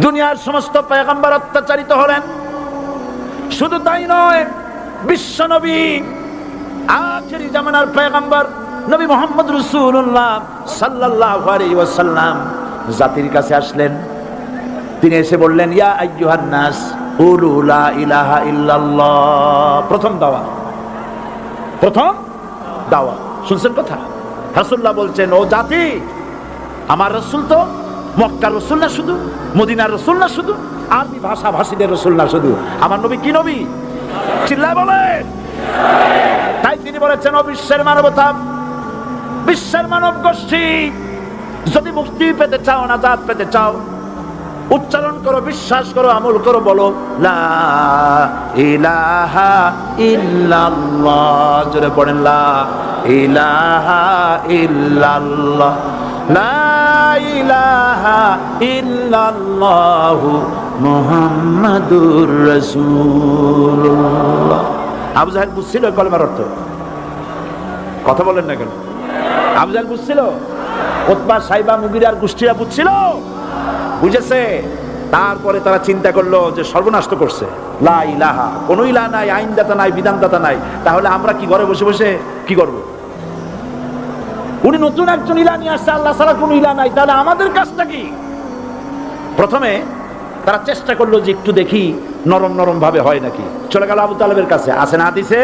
দুনিয়ার সমস্ত পয়গম্বর অত্যাচারিত হলেন, শুধু তাই নয়, বিশ্ব নবী আখেরি জামানার পয়গম্বর নবী মুহাম্মদ রাসূলুল্লাহ সাল্লাল্লাহু আলাইহি ওয়াসাল্লাম জাতির কাছে আসলেন। তিনি এসে বললেন, ইয়া আইয়ুহান নাস কুলু লা ইলাহা ইল্লাল্লাহ। প্রথম দাওয়া শুনছেন কথা? রাসূলুল্লাহ বলছেন, ও জাতি, আমার রাসূল তো মক্কার রাসূল না শুধু, মদিনার রাসূল না শুধু, আরবি ভাষাভাষীদের রাসূল না শুধু, আমার নবী কি নবী? চিল্লায় বলেন। তাই তিনি বলেছেন, ও বিশ্বের মানবতা, বিশ্বের মানব গোষ্ঠী, যদি মুক্তি পেতে চাও, নাজাত পেতে চাও, উচ্চারণ করো, বিশ্বাস করো, আমল করো, বলো লা ইলাহা ইল্লাল্লাহ। জোরে পড়েন, লা ইলাহা ইল্লাল্লাহ, লা ইলাহা ইল্লাল্লাহু মুহাম্মাদুর রাসূলুল্লাহ। আবু জাহেল বুঝছিল কলেমার অর্থ? কথা বলেন না কেন? আবু জাহেল বুঝছিল? উতবা, সাইবা, মুগিরার গোষ্ঠীরা বুঝছিল? বুঝেছে। তারপরে তারা চিন্তা করলো যে সর্বনাশ তো করছে, লা ইলাহা, কোন ইলাহ নাই, আইনদাতা নাই, বিধানদাতা নাই, তাহলে আমরা কি ঘরে বসে বসে কি করব? উনি নতুন একজন ইলাহ নিয়ে আসছে, আল্লাহ ছাড়া কোন ইলাহ নাই, তাহলে আমাদের কাজটা কি? প্রথমে তারা চেষ্টা করলো যে একটু দেখি নরম নরম ভাবে হয় নাকি। চলে গেল আবু তালেবের কাছে, আছে না হাদিসে,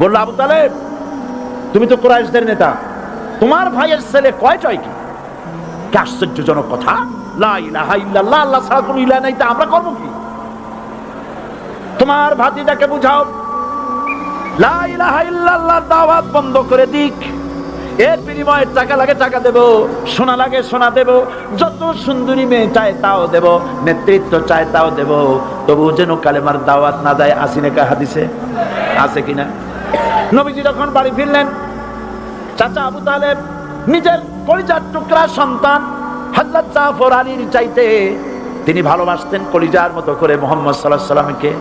বললো, আবু তালেব, তুমি তো কুরাইশদের নেতা, তোমার ভাইয়ের ছেলে কয়টাই কি? আশ্চর্যজনক কথা, লা ইলাহা ইল্লাল্লাহ, আল্লাহ ছাড়া কোনো ইলাহ নাই, তা আমরা করব কি? তোমার ভাতিজাকে বুঝাও লা ইলাহা ইল্লাল্লাহ দাওয়াত বন্ধ করে দিক, এর বিনিময়ে টাকা লাগে টাকা দেব, সোনা লাগে সোনা দেব, যত সুন্দরী মেয়ে চায় তাও দেব, নেতৃত্ব চায় তাও দেব, তবু যেন কালেমার দাওয়াত না দেয়। আসিনে হাদিসে আছে কিনা? নবীজি যখন বাড়ি ফিরলেন, চাচা আবু তালেব নিজের কলিজার টুকরা সন্তান হযরত জাফর আলীর চাইতে তিনি ভালোবাসতেন কলিজার মতো করে মুহাম্মদ সাল্লাল্লাহু আলাইহি সাল্লামকে।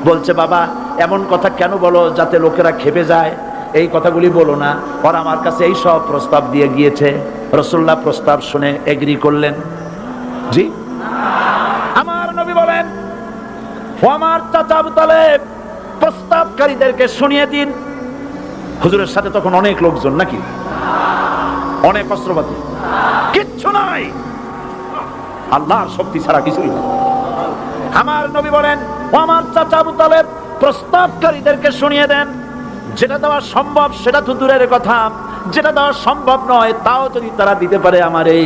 বলছে, বাবা, এমন কথা কেন বলো যাতে লোকেরা খেপে যায়? এই কথাগুলি বলো না, ওরা আমার কাছে এই সব প্রস্তাব দিয়ে গিয়েছে। রাসূলুল্লাহ প্রস্তাব শুনে এগ্রি করলেন। জি, আমার নবী বলেন, ও আমার চাচা আবু তালেব, প্রস্তাবকারীদেরকে শুনিয়ে দিন। হুজুরের সাথে তখন অনেক লোকজন, নাকি অনেক অস্ত্রপাতি, কিচ্ছু নাই, আল্লাহর শক্তি ছাড়া কিছুই না। আমার নবী বলেন, ও আমার চাচা আবু তালেব, প্রস্তাবকারীদেরকে শুনিয়ে দেন, যেটা দেওয়া সম্ভব সেটা তো দূরের কথা, যেটা দেওয়া সম্ভব নয় তাও যদি তারা দিতে পারে আমারে,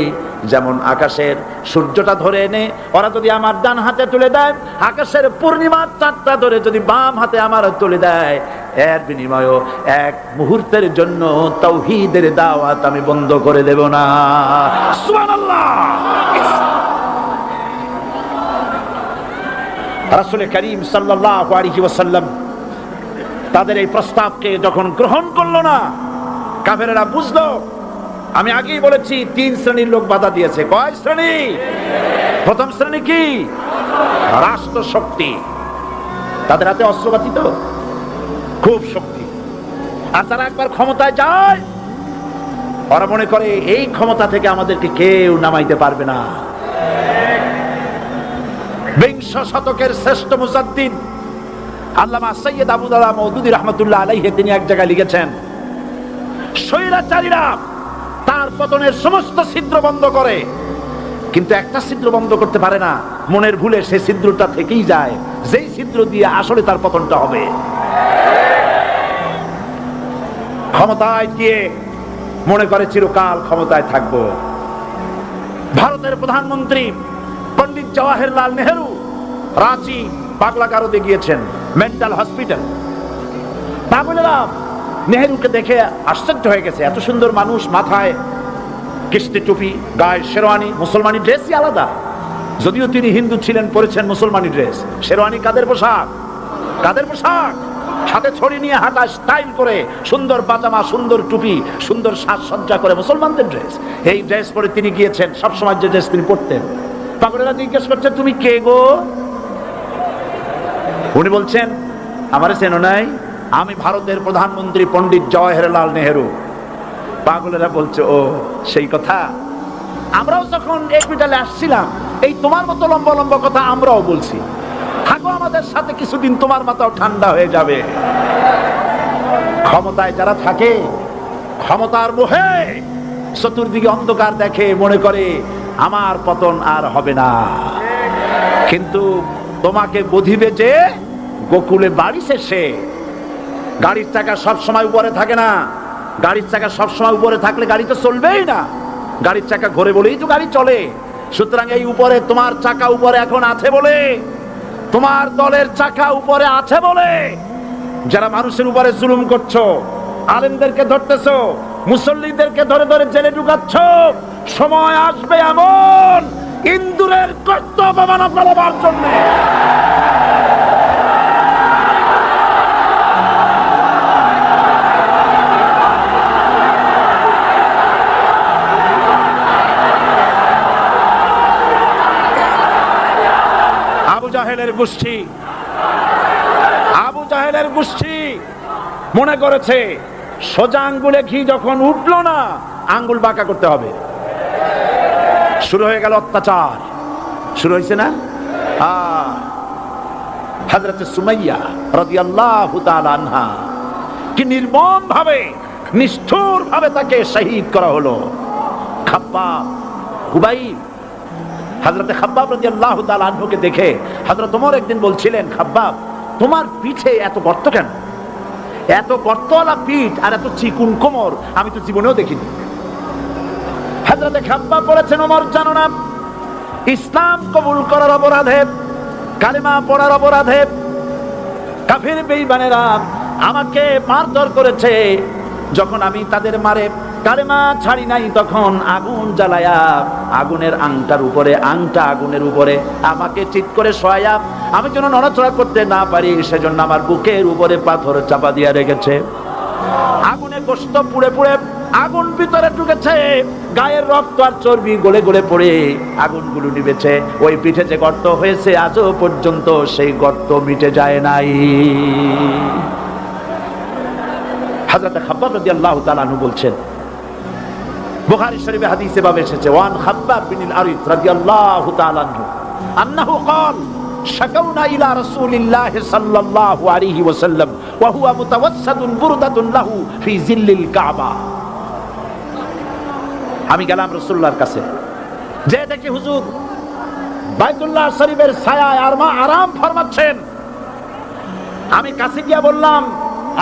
যেমন আকাশের সূর্যটা ধরে এনে ওরা যদি আমার ডান হাতে তুলে দেয়, আকাশের পূর্ণিমার চাঁদটা ধরে যদি বাম হাতে আমার তুলে দেয়, এর বিনিময়ে এক মুহূর্তের জন্য তাওহীদের দাওয়াত আমি বন্ধ করে দেব না। সুবহানাল্লাহ। রাসূল করিম সাল্লাল্লাহু আলাইহি ওয়াসাল্লাম তাদের এই প্রস্তাবকে যখন গ্রহণ করলো না, কাফেররা বুঝলো, আমি আগেই বলেছি 3 শ্রেণীর লোক বাধা দিয়েছে। কয় শ্রেণী? প্রথম শ্রেণী কি? রাষ্ট্র শক্তি, তাদের হাতে অস্ত্রপাতি তো খুব শক্তি, আর তারা একবার ক্ষমতায় যায়, ওরা মনে করে এই ক্ষমতা থেকে আমাদেরকে কেউ নামাইতে পারবে না। বিংশ শতকের শ্রেষ্ঠ মুজাদ্দিদ আল্লামা সৈয়দ আবু দাউদ মওদুদী রাহমাতুল্লাহ আলাইহি তিনি এক জায়গায় লিখেছেন, স্বৈরাচারীরা তার পতনের সমস্ত ছিদ্র বন্ধ করে, কিন্তু একটা ছিদ্র বন্ধ করতে পারে না, মনের ভুলে সেই ছিদ্রটা থেকেই যায়, যেই ছিদ্র দিয়ে আসলে তার পতনটা হবে। ক্ষমতায় গিয়ে মনে করে চিরকাল ক্ষমতায় থাকবো। ভারতের প্রধানমন্ত্রী পণ্ডিত জওয়াহরলাল নেহেরু রাঁচি পাগলাগারদে গিয়েছেন, মেন্টাল হসপিটাল। পাগলেরা নেহেরুকে দেখে আশ্চর্য হয়ে গেছে, এত সুন্দর মানুষ, মাথায় কিস্তি টুপি, গায়ে শেরওয়ানি, মুসলমানি ড্রেসই আলাদা, যদিও তিনি হিন্দু ছিলেন, পরেছেন মুসলমানি ড্রেস। শেরওয়ানি কাদের পোশাক? কাদের পোশাক? সাথে ছড়ি নিয়ে হাঁটা, স্টাইল করে, সুন্দর পাজামা, সুন্দর টুপি, সুন্দর সাজসজ্জা করে, মুসলমানদের ড্রেস। এই ড্রেস পরে তিনি গিয়েছেন, সবসময় যে ড্রেস তিনি পরতেন। পাগলেরা জিজ্ঞেস করছে, তুমি কে গো? উনি বলছেন, আমারে চেনো নাই, আমি ভারতের প্রধানমন্ত্রী পণ্ডিত জওয়াহরলাল নেহেরু। পাগলেরা বলছে, ও সেই কথা, আমরাও যখন এই হসপিটালে আসছিলাম এই তোমার মতো লম্বা লম্বা কথা আমরাও বলছি, থাকো আমাদের সাথে কিছুদিন, তোমার মাথাও ঠান্ডা হয়ে যাবে। ক্ষমতায় যারা থাকে, ক্ষমতার মোহে চতুর্দিকে অন্ধকার দেখে, মনে করে আমার পতন আর হবে না। কিন্তু তোমাকে বধিবে যে গোকুলে বাড়ি শেষে। গাড়ির চাকা সব সময় উপরে থাকে না, গাড়ির চাকা সব সময় উপরে থাকলে গাড়ি তো চলবেই না। গাড়ির চাকা ঘোরে বলেই তো গাড়ি চলে। সুতরাং এই উপরে তোমার চাকা উপরে এখন আছে বলে, তোমার দলের চাকা উপরে আছে বলে যারা মানুষের উপরে জুলুম করছো, আলেমদেরকে ধরতেছো, মুসল্লিদেরকে ধরে ধরে জেলে ঢুকাচ্ছ, সময় আসবে এমন ইন্দুরের কর্তব্য মানা ফেলবার জন্য। আবু জাহেলের গোষ্ঠী, আবু জাহেলের গোষ্ঠী মনে করেছে সোজা আঙ্গুলে ঘি যখন উঠলো না, আঙ্গুল বাঁকা করতে হবে। শুরু হয়ে গেল অত্যাচার, শুরু হয়েছে না? হযরত সুমাইয়া রাদিয়াল্লাহু তাআলা আনহা কি নির্মম ভাবে, নিষ্ঠুর ভাবে তাকে শহীদ করা হলো। খাব্বাব, হুবাইব, হযরত খাব্বাব রাদিয়াল্লাহু তাআলা আনহুকে দেখে হযরত ওমর একদিন বলছিলেন, খাব্বাব তোমার পিঠে এত গর্ত কেন? এত গর্তওয়ালা পিঠ আর এত চিকুন কোমর আমি তো জীবনেও দেখিনি। হযরত খাব্বাব বলেছেন, ওমর জানো না, ইসলাম কবুল করার অপরাধে, কালেমা পড়ার অপরাধে কাফির বেঈমানেরা আমাকে মারধর করেছে। যখন আমি তাদের মারে কালেমা ছাড়ি নাই, তখন আগুন জ্বালায়া আগুনের আংটার উপরে, আংটা আগুনের উপরে আমাকে চিৎ করে শোয়ায়া আমি যেন নড়াচড়া করতে না পারি, সেজন্য আমার বুকের উপরে পাথর চাপা দিয়া রেখেছে। আগুনে গোশত পুড়ে পুড়ে আগুন ভিতরে ঢুকেছে, গায়ের রক্ত আর চর্বি গলে গলে পড়ে আগুনগুলো নিভেছে। ওই পিঠে যে গর্ত হয়েছে আজও পর্যন্ত সেই গর্ত মিটে যায় নাই। হযরত খাব্বাব রাদিয়াল্লাহু তাআলা আনহু বলছেন, বুখারী শরীফে হাদিসে ভাবে এসেছে, ওয়ান খাব্বাব বিন আরিফ রাদিয়াল্লাহু তাআলা আনহু আন্নাহু ক্বাল শাকাউনা ইলা রাসূলিল্লাহি সাল্লাল্লাহু আলাইহি ওয়াসাল্লাম ওয়া হুয়া মুতাওয়াসসাদুন বুরদাতুন লাহু ফি জিল্লিল কাবা। আমি গেলাম রাসূলুল্লাহর কাছে, যে দেখি হুজুর বাইতুল্লাহ শরীফের ছায়ায় আরাম ফরমাচ্ছেন। আমি কাছে গিয়ে বললাম,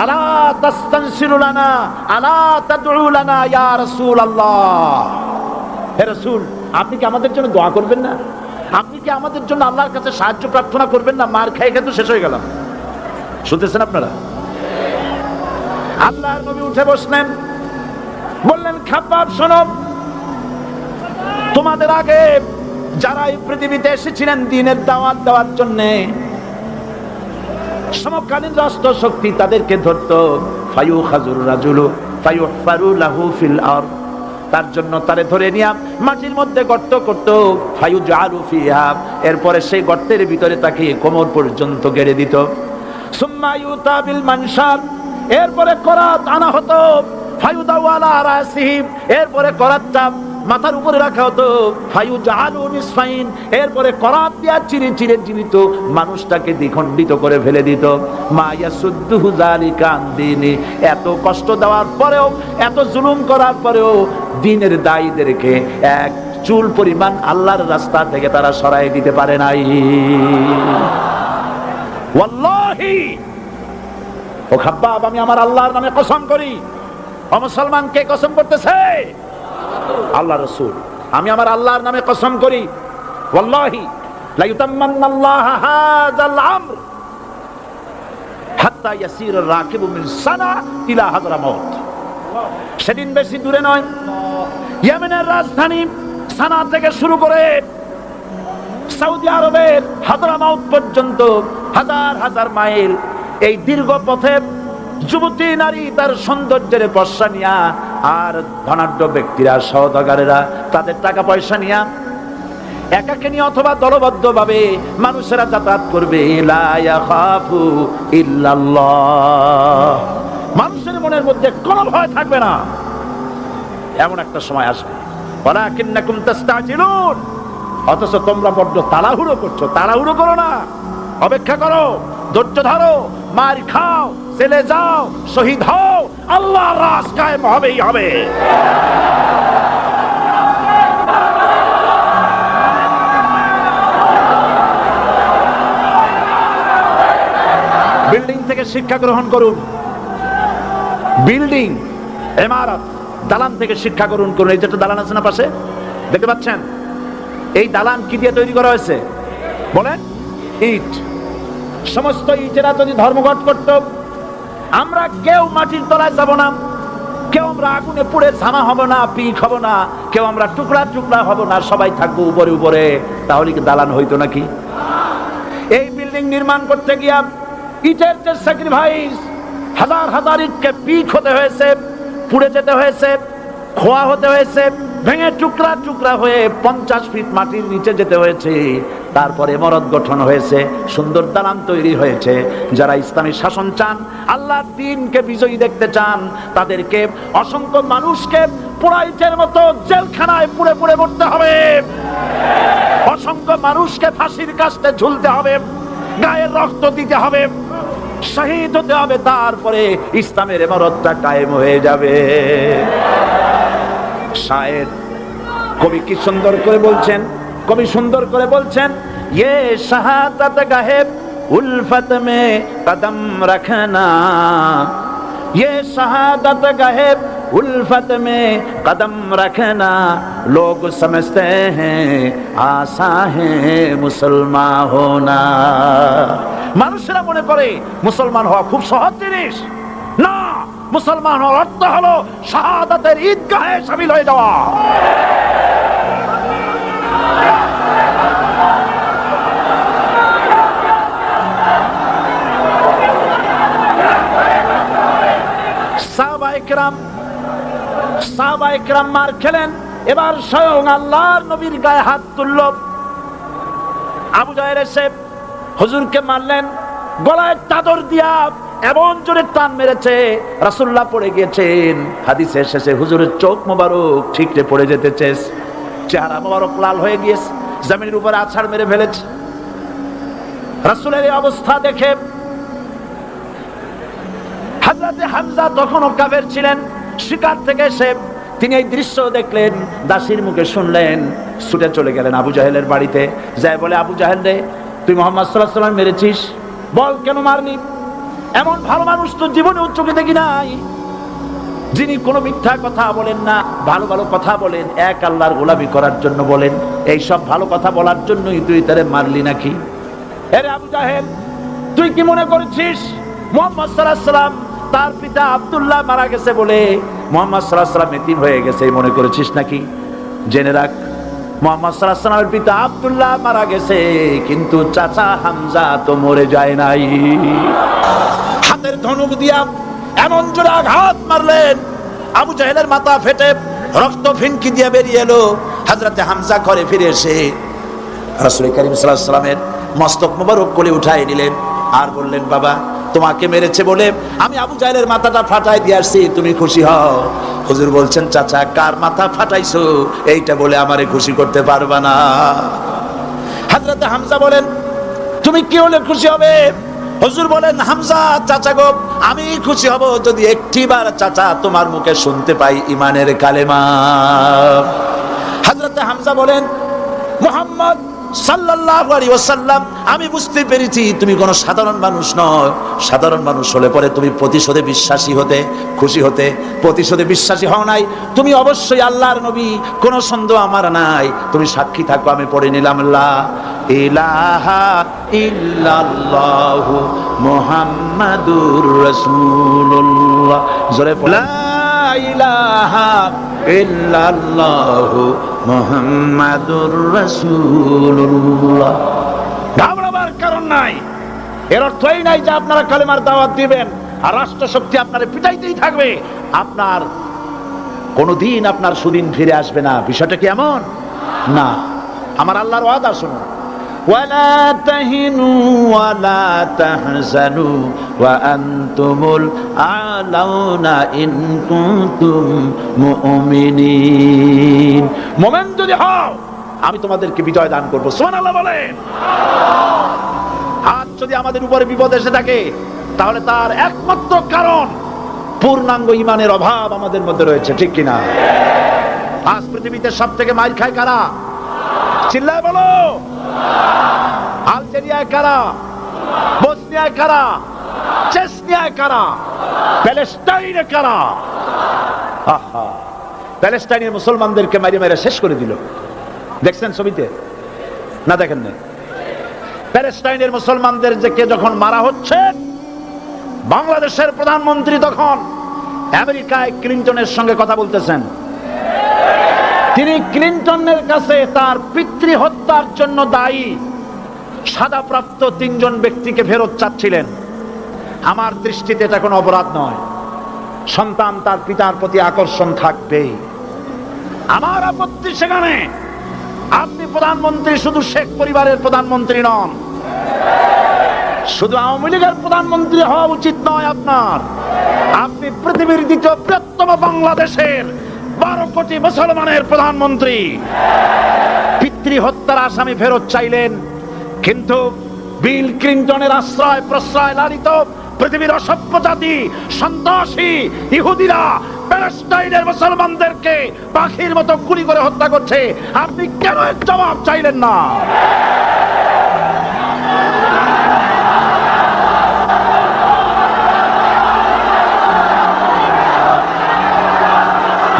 আলা তাস্তানসিরু লানা আলা তাদউ লানা ইয়া রাসূলুল্লাহ, হে রাসূল আপনি কি আমাদের জন্য দোয়া করবেন না? আপনি কি আমাদের জন্য আল্লাহর কাছে সাহায্য প্রার্থনা করবেন না? মার খেয়ে খেয়ে তো শেষ হয়ে গেলাম। শুনতেছেন আপনারা? আল্লাহর নবী উঠে বসলেন, বললেন, খাব্বাব শোনো, তোমাদের আগে যারা এই পৃথিবীতে এসেছিলেন দ্বীনের দাওয়াত দেওয়ার জন্য, সমকালীন রাষ্ট্র শক্তি তাদেরকে ধরতো, ফায়ুখাজুর রাজুলু ফায়ুহফারু লাহু ফিল আরদ, তার জন্য তারে ধরে নিয়া মাটির মধ্যে গর্ত করত, ফায়ুজআলু ফিহা, এরপরে সেই গর্তের ভিতরে তাকে কোমর পর্যন্ত গেড়ে দিত। সুম্মা ইউতা বিল মানশার, এরপরে করাত আনা হতো, ফায়ুদাউ আলা রাসিহি, এরপরে করাতটা মাথার উপরে রাখা হতো, ফায়ুজআলু নিসফাইন, এরপরে করাত দিয়া চিরে চিরে জীবিত মানুষটাকে দ্বিখণ্ডিত করে ফেলে দিত। মা ইয়াসুদ্দুহু যালিকা আন দীনি, এত কষ্ট দেওয়ার পরেও, এত জুলুম করার পরেও দ্বীনের দায়ীদেরকে এক চুল পরিমাণ আল্লাহর রাস্তা থেকে তারা সরাই দিতে পারে নাই। ওয়াল্লাহি, ও খাব্বাব, আমি আমার আল্লাহর নামে কসম করি। ও মুসলমান, কে কসম করতেছে? আল্লাহ রাসূল। আমি আমার আল্লাহর নামে কসম করি, ওয়াল্লাহি লা ইউতাম্মান্নাল্লাহু হাযাল আমর হাত্তা ইয়াসির রাকিবু মিন সানা ইলা হাদরামাউত। সেদিন বেশি দূরে নয়, ইয়েমেনের রাজধানী সানা থেকে শুরু করে সৌদি আরবের হাদরামাউত পর্যন্ত হাজার হাজার মাইল, এই দীর্ঘ পথে যুবতী নারী তার সৌন্দর্যের পর্ষা নিয়া, আর ধনাঢ্য ব্যক্তিরা সওদাগারেরা তাদের টাকা পয়সা নিয়া একাকে নিয়ে অথবা দলবদ্ধ ভাবে মানুষেরা যাতায়াত করবে। লা ইয়াখাফু ইল্লাল্লাহ, মানুষের মনের মধ্যে কোনো ভয় থাকবে না। এমন একটা সময় আসবে, ওয়ালাকিন্নাকুম তাস্তাজিলুন, অথচ তোমরা বড্ড তাড়াহুড়ো করছো। তাড়াহুড়ো করো না, অপেক্ষা করো, ধৈর্য ধরো, মার খাও, জেলে যাও, শহীদ হও, আল্লাহর রাজ কায়েম হবেই হবে। বিল্ডিং থেকে শিক্ষা গ্রহণ করুন, বিল্ডিং, ইমারত, দালান থেকে শিক্ষা গ্রহণ করুন। এই যেটা দালান আছে না পাশে, দেখতে পাচ্ছেন, এই দালান কি দিয়ে তৈরি করা হয়েছে বলেন? ইট। সমস্ত ইটেরা যদি ধর্মঘট করত, আমরা কেউ মাটির তলায় যাব না, কেউ আমরা আগুনে পুড়ে ঝামা হব না, পিক হব না, কেউ আমরা টুকরা টুকরা হব না, সবাই থাকবো উপরে উপরে, তাহলে কি দালান হইতো নাকি? এই বিল্ডিং নির্মাণ করতে গিয়া ইটের যে স্যাক্রিফাইস, হাজার হাজার ইটকে পিক হতে হয়েছে, পুড়ে যেতে হয়েছে, খোয়া হতে হয়েছে, ভেঙে টুকরা টুকরা হয়ে 50 ফিট মাটির নিচে যেতে হয়েছে, তারপরে ইমারত গঠন হয়েছে, সুন্দর দালান তৈরি হয়েছে। যারা ইসলামী শাসন চান, আল্লাহর দ্বীনকে বিজয়ী দেখতে চান, তাদেরকে অসংখ্য মানুষকে পোড়াইটের মতো জেলখানায় পুড়ে পুড়ে মরতে হবে, অসংখ্য মানুষকে ফাঁসির কাস্তে ঝুলতে হবে, গায়ের রক্ত দিতে হবে, শহীদ হতে হবে, তারপরে ইসলামের ইমারতটা কায়েম হয়ে যাবে। শায়ের কবি কি সুন্দর করে বলছেন, কবি সুন্দর করে বলছেন, ये शहादत गाहे उल्फत में कदम रखना, ये शहादत गाहे उल्फत में कदम रखना, लोग समझते हैं आसा है मुसलमान होना। মানুষেরা মনে করে মুসলমান হওয়া খুব সহজ জিনিস। না, মুসলমান হওয়ার অর্থ হলো শাহাদাতের ঈদগাহে শামিল হয়ে যাওয়া। সাহাবা ইকরাম মার খেলেন, এবার স্বয়ং আল্লাহর নবীর গায়ে হাত তুলল। আবু জাহেল এসে হুজুরকে মারলেন, গলায় চাদর দিয়া এমন জোরে টান মেরেছে, রাসূলুল্লাহ পড়ে গিয়েছেন। হাদিসে এসেছে হুজুরের চোখ মোবারক ঠিকরে পড়ে যেতেছে, চেহারা মোবারক লাল হয়ে গিয়েছে, জমিনের উপরে আছাড় মেরে ফেলেছে। রাসূলের এই অবস্থা দেখে হযরতে হামজা তখনও কাফের ছিলেন, শিকার থেকে এসে তিনি এই দৃশ্য দেখলেন, দাসীর মুখে শুনলেন, ছুটে চলে গেলেন আবু জাহেলের বাড়িতে। যায় বলে, আবু জাহেল রে, তুই মুহাম্মদ সাল্লাল্লাহু আলাইহি ওয়াসাল্লাম মেরেছিস, বল কেন মারলি? এমন ভালো মানুষ তো জীবনে চোখে দেখি নাই, যিনি কোনো মিথ্যা কথা বলেন না, ভালো ভালো কথা বলেন, এক আল্লাহর গোলামি করার জন্য বলেন। এই সব ভালো কথা বলার জন্যই তুই তারে মারলি নাকি? আরে আবু জাহেল, তুই কি মনে করেছিস মুহাম্মদ সাল্লাল্লাহু আলাইহি ওয়াসাল্লাম তার পিতা আব্দুল্লাহ মারা গেছে বলে মুহাম্মদ সাল্লাল্লাহু আলাইহি ওয়াসাল্লাম এতিম হয়ে গেছে মনে করেছিস নাকি? জেনে রাখ, মুহাম্মদ সাল্লাল্লাহু আলাইহি ওয়াসাল্লামের পিতা আব্দুল্লাহ মারা গেছে, কিন্তু চাচা হামজা তো মরে যায় নাই। হাতের ধনুক দিয়া এমন জোরে আঘাত মারলেন, আবু জাহেলের মাথা ফেটে রক্ত ফিনকি দিয়ে বেরিয়ে এলো। হযরতে হামজা ঘরে ফিরে এসে রাসূল কারীম সাল্লাল্লাহু আলাইহি ওয়াসাল্লামের মস্তক মোবারক কোলে উঠায় নিলেন আর বললেন, বাবা, তোমাকে মেরেছে বলে আমি আবু জাহেলের মাথাটা ফাটাই দিয়ে আসছি, তুমি খুশি হও। হুজুর বলছেন, চাচা, কার মাথা ফাটাইছো এইটা বলে আমারে খুশি করতে পারবা না। হযরতে হামজা বলেন, তুমি কি হলে খুশি হবে? হুজুর বলেন, হামজা চাচা গো, আমি খুশি হব যদি একটিবার চাচা তোমার মুখে শুনতে পাই ঈমানের কালেমা। হযরতে হামজা বলেন, মুহাম্মদ সাল্লাল্লাহু আলাইহি ওয়াসাল্লাম, আমি বুঝতে পেরেছি তুমি কোনো সাধারণ মানুষ নয়। সাধারণ মানুষ হলে পরে তুমি প্রতিশোধে বিশ্বাসী হতে, খুশি হতে। প্রতিশোধে বিশ্বাসী হও নাই, তুমি অবশ্যই আল্লাহর নবী, কোনো সন্দেহ আমার নাই। তুমি সাক্ষী থাকো, আমি পড়ে নিলাম, লা ইলাহা ইল্লাল্লাহু মুহাম্মাদুর রাসূলুল্লাহ। জোরে পড়ো, লা ইলাহা ইল্লাল্লাহু মুহাম্মাদুর রাসূলুল্লাহ। ঘাবড়াবার কারণ নাই। এর অর্থ এই নাই যে আপনারা কালেমার দাওয়াত দিবেন আর রাষ্ট্রশক্তি আপনারে পিটাইতেই থাকবে, আপনার কোনদিন আপনার সুদিন ফিরে আসবে না। বিষয়টা কি এমন না? আমার আল্লাহর ওয়াদা শুনুন, ওয়ালা তাহিনু ওয়ালা তাহজানু ওয়া আনতুমুল আলাউনা ইন কুনতুম মুমিনিন। মুমিন যদি হও, আমি তোমাদেরকে বিজয় দান করবো। সুবহানাল্লাহ বলেন। আজ যদি আমাদের উপরে বিপদ এসে থাকে, তাহলে তার একমাত্র কারণ পূর্ণাঙ্গ ঈমানের অভাব আমাদের মধ্যে রয়েছে, ঠিক কিনা? আজ পৃথিবীতে সব থেকে মাইর খায় কারা? চিল্লায় বলো। আলজেরিয়ায় কারা? বসনিয়ায় কারা? চেচনিয়ায় কারা? প্যালেস্টাইনে কারা? আহা, প্যালেস্টাইনের মুসলমানদেরকে মারি মেরে শেষ করে দিল। দেখছেন ছবিতে না? দেখেন না? প্যালেস্টাইনের মুসলমানদেরকে যখন মারা হচ্ছে, বাংলাদেশের প্রধানমন্ত্রী তখন আমেরিকায় ক্লিনটনের সঙ্গে কথা বলতেছেন। তিনি ক্লিনটনের কাছে তার পিতৃ হত্যার জন্য দায়ী সাজাপ্রাপ্ত 3 জন ব্যক্তিকে ফেরত চাচ্ছিলেন। আমার দৃষ্টিতে এটা কোনো অপরাধ নয়। সন্তান তার পিতার প্রতি আকর্ষণ থাকবেই। আমার আপত্তি সেখানে আপনি প্রধানমন্ত্রী শুধু শেখ পরিবারের প্রধানমন্ত্রী নন, শুধু আওয়ামী লীগের প্রধানমন্ত্রী হওয়া উচিত নয় আপনার। আপনি পৃথিবীর দ্বিতীয় বৃহত্তম বাংলাদেশের 12 কোটি মুসলমানের প্রধানমন্ত্রী। পিতৃ হত্যার আসামি ফেরত চাইলেন, কিন্তু বিল ক্লিনটনের আশ্রয় প্রশ্রয় লালিত পৃথিবীর অসভ্য জাতি সন্ত্রাসী ইহুদিরা প্যালেস্টাইনের মুসলমানদেরকে পাখির মতো গুলি করে হত্যা করছে। আপনি কেন এর জবাব চাইলেন না?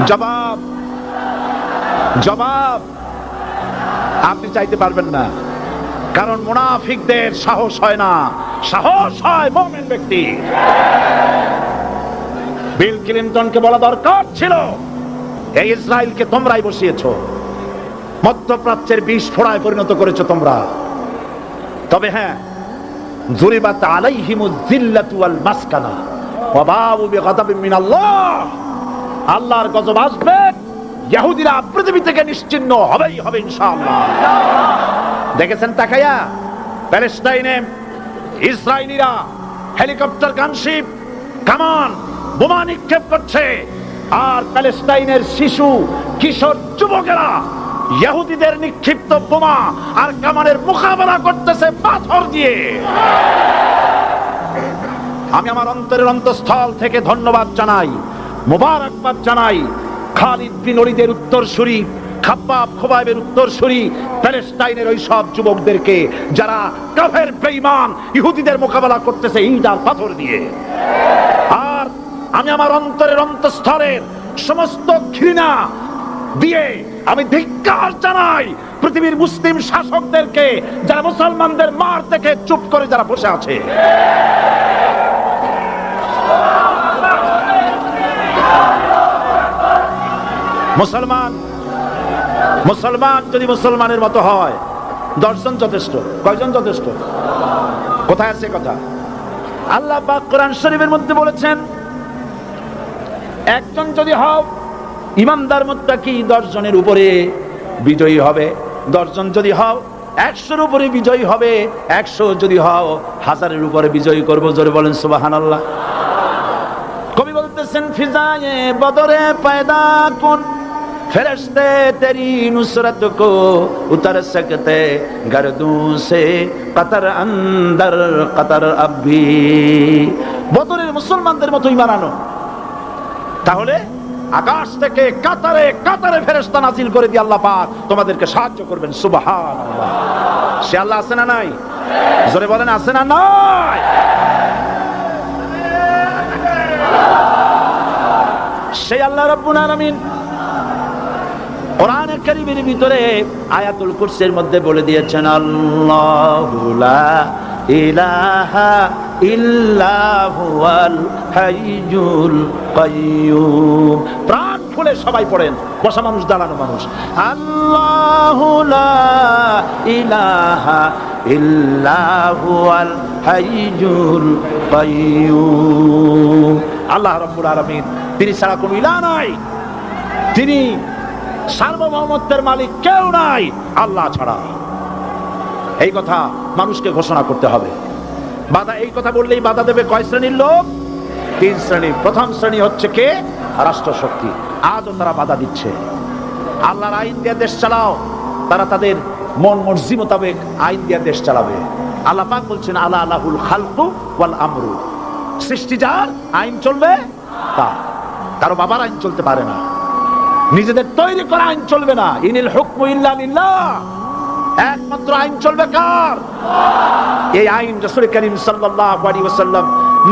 জবাব জবাব আপনি চাইতে পারবেন না, কারণ মুনাফিকদের সাহস হয় না, সাহস হয় মুমিন ব্যক্তি। বিল ক্লিনটনকে বলা দরকার ছিল, এই ইসরায়েলকে তোমরাই বসিয়েছো, মধ্যপ্রাচ্যের বিষ ফোড়ায় পরিণত করেছো তোমরা। তবে হ্যাঁ, যুরিবাত আলাইহিমুজ যিল্লাতু ওয়াল মাসকানা ওয়া বাউ বিগাদাবিন মিনাল্লাহ। আল্লাহর গজব আসবে, ইহুদিরা পৃথিবী থেকে নিশ্চিহ্ন হবেই হবে ইনশাআল্লাহ। দেখেছেন তাকায়া প্যালেস্টাইনে ইসরায়েলিরা হেলিকপ্টার, গানশিপ, কামান, বোমা নিক্ষেপ করছে, আর প্যালেস্টাইনের শিশু কিশোর যুবকেরা ইহুদিদের নিক্ষিপ্ত বোমা আর কামানের মোকাবেলা করতেছে পাথর দিয়ে। আমি আমার অন্তরের অন্তঃস্থল থেকে ধন্যবাদ জানাই, মোবারকবাদ জানাই খালিদ বিন ওলীদের উত্তরসূরি, খাব্বাব খোবাইবের উত্তরসূরি প্যালেস্টাইনের ওই সব যুবকদেরকে যারা কাফের বেঈমান ইহুদিদের মোকাবেলা করতেছে ইট আর পাথর দিয়ে। আর আমি আমার অন্তরের অন্তঃস্থলের সমস্ত ঘৃণা দিয়ে আমি ধিক্কার জানাই পৃথিবীর মুসলিম শাসকদেরকে, যারা মুসলমানদের মার দেখে চুপ করে যারা বসে আছে। মুসলমান যদি মুসলমানের মতো হয়, 10 জন যথেষ্ট। কয়জন যথেষ্ট? কোথায় আছে কথা? আল্লাহ পাক কোরআন শরীফের মধ্যে বলেছেন, একজন যদি হও ইমানদার মুত্তাকি 10 জনের উপরে বিজয়ী হবে। 10 জন যদি হও 100-এর উপরে বিজয়ী হবে। 100 যদি হও 1000-এর উপরে বিজয়ী করবো। জোরে বলেন সুবহানাল্লাহ। কবি বলতেছেন, ফিজায়ে বদরে পয়দা কুন ফেরেশতে তেরি নুসরত কো উতর সকতে গর্দুঁ সে কতর অন্দর কতর আবি। বদরের মুসলমানদের মতো ঈমান আনো, তাহলে আকাশ থেকে কাতারে কাতারে ফেরেশতা নাজিল করে দিয়ে আল্লাহ পাক তোমাদেরকে সাহায্য করবেন। সুবহানাল্লাহ। সে আল্লাহ আছে না নাই? জোরে বলেন, আছে না নাই? সেই আল্লাহ রাব্বুল আলামিন কোরআনে কারীমের ভিতরে আয়াতুল কুরসির মধ্যে বলে দিয়েছেন, আল্লাহু লা ইলাহা ইল্লা হুয়াল হাইয়ুল কাইয়্যুম। প্রাণ খুলে সবাই পড়েন, বসা মানুষ, দাঁড়ানো মানুষ। আল্লাহু লা ইলাহা ইল্লা হুয়াল হাইয়ুল কাইয়্যুম। আল্লাহ রাব্বুল আলামিন, তিনি ছাড়া কোনো ইলাহ নাই, তিনি সার্বভৌমত্বের মালিক কেউ নাই আল্লাহ ছাড়া। এই কথা মানুষকে ঘোষণা করতে হবে। বাধা, এই কথা বললেই বাধা দেবে কয় শ্রেণীর লোক? 3 শ্রেণী। প্রথম শ্রেণী হচ্ছে কে? রাষ্ট্রশক্তি। আজও তারা বাধা দিচ্ছে। আল্লাহর আইন দিয়ে দেশ চালাও, তারা তাদের মন মর্জি মোতাবেক আইন দিয়ে দেশ চালাবে। আল্লাহ পাক বলছেন আলা আলাহুল খালকু ওয়াল আমরু, সৃষ্টি যার, আইন চলবে তার। কারো বাবার আইন চলতে পারে না, নিজেদের তৈরি করা আইন চলবে না। ইনিল হুকমু ইল্লা লিল্লাহ, একমাত্র আইন চলবে কার? এই আইন রাসূল করিম সাল্লাল্লাহু আলাইহি ওয়াসাল্লাম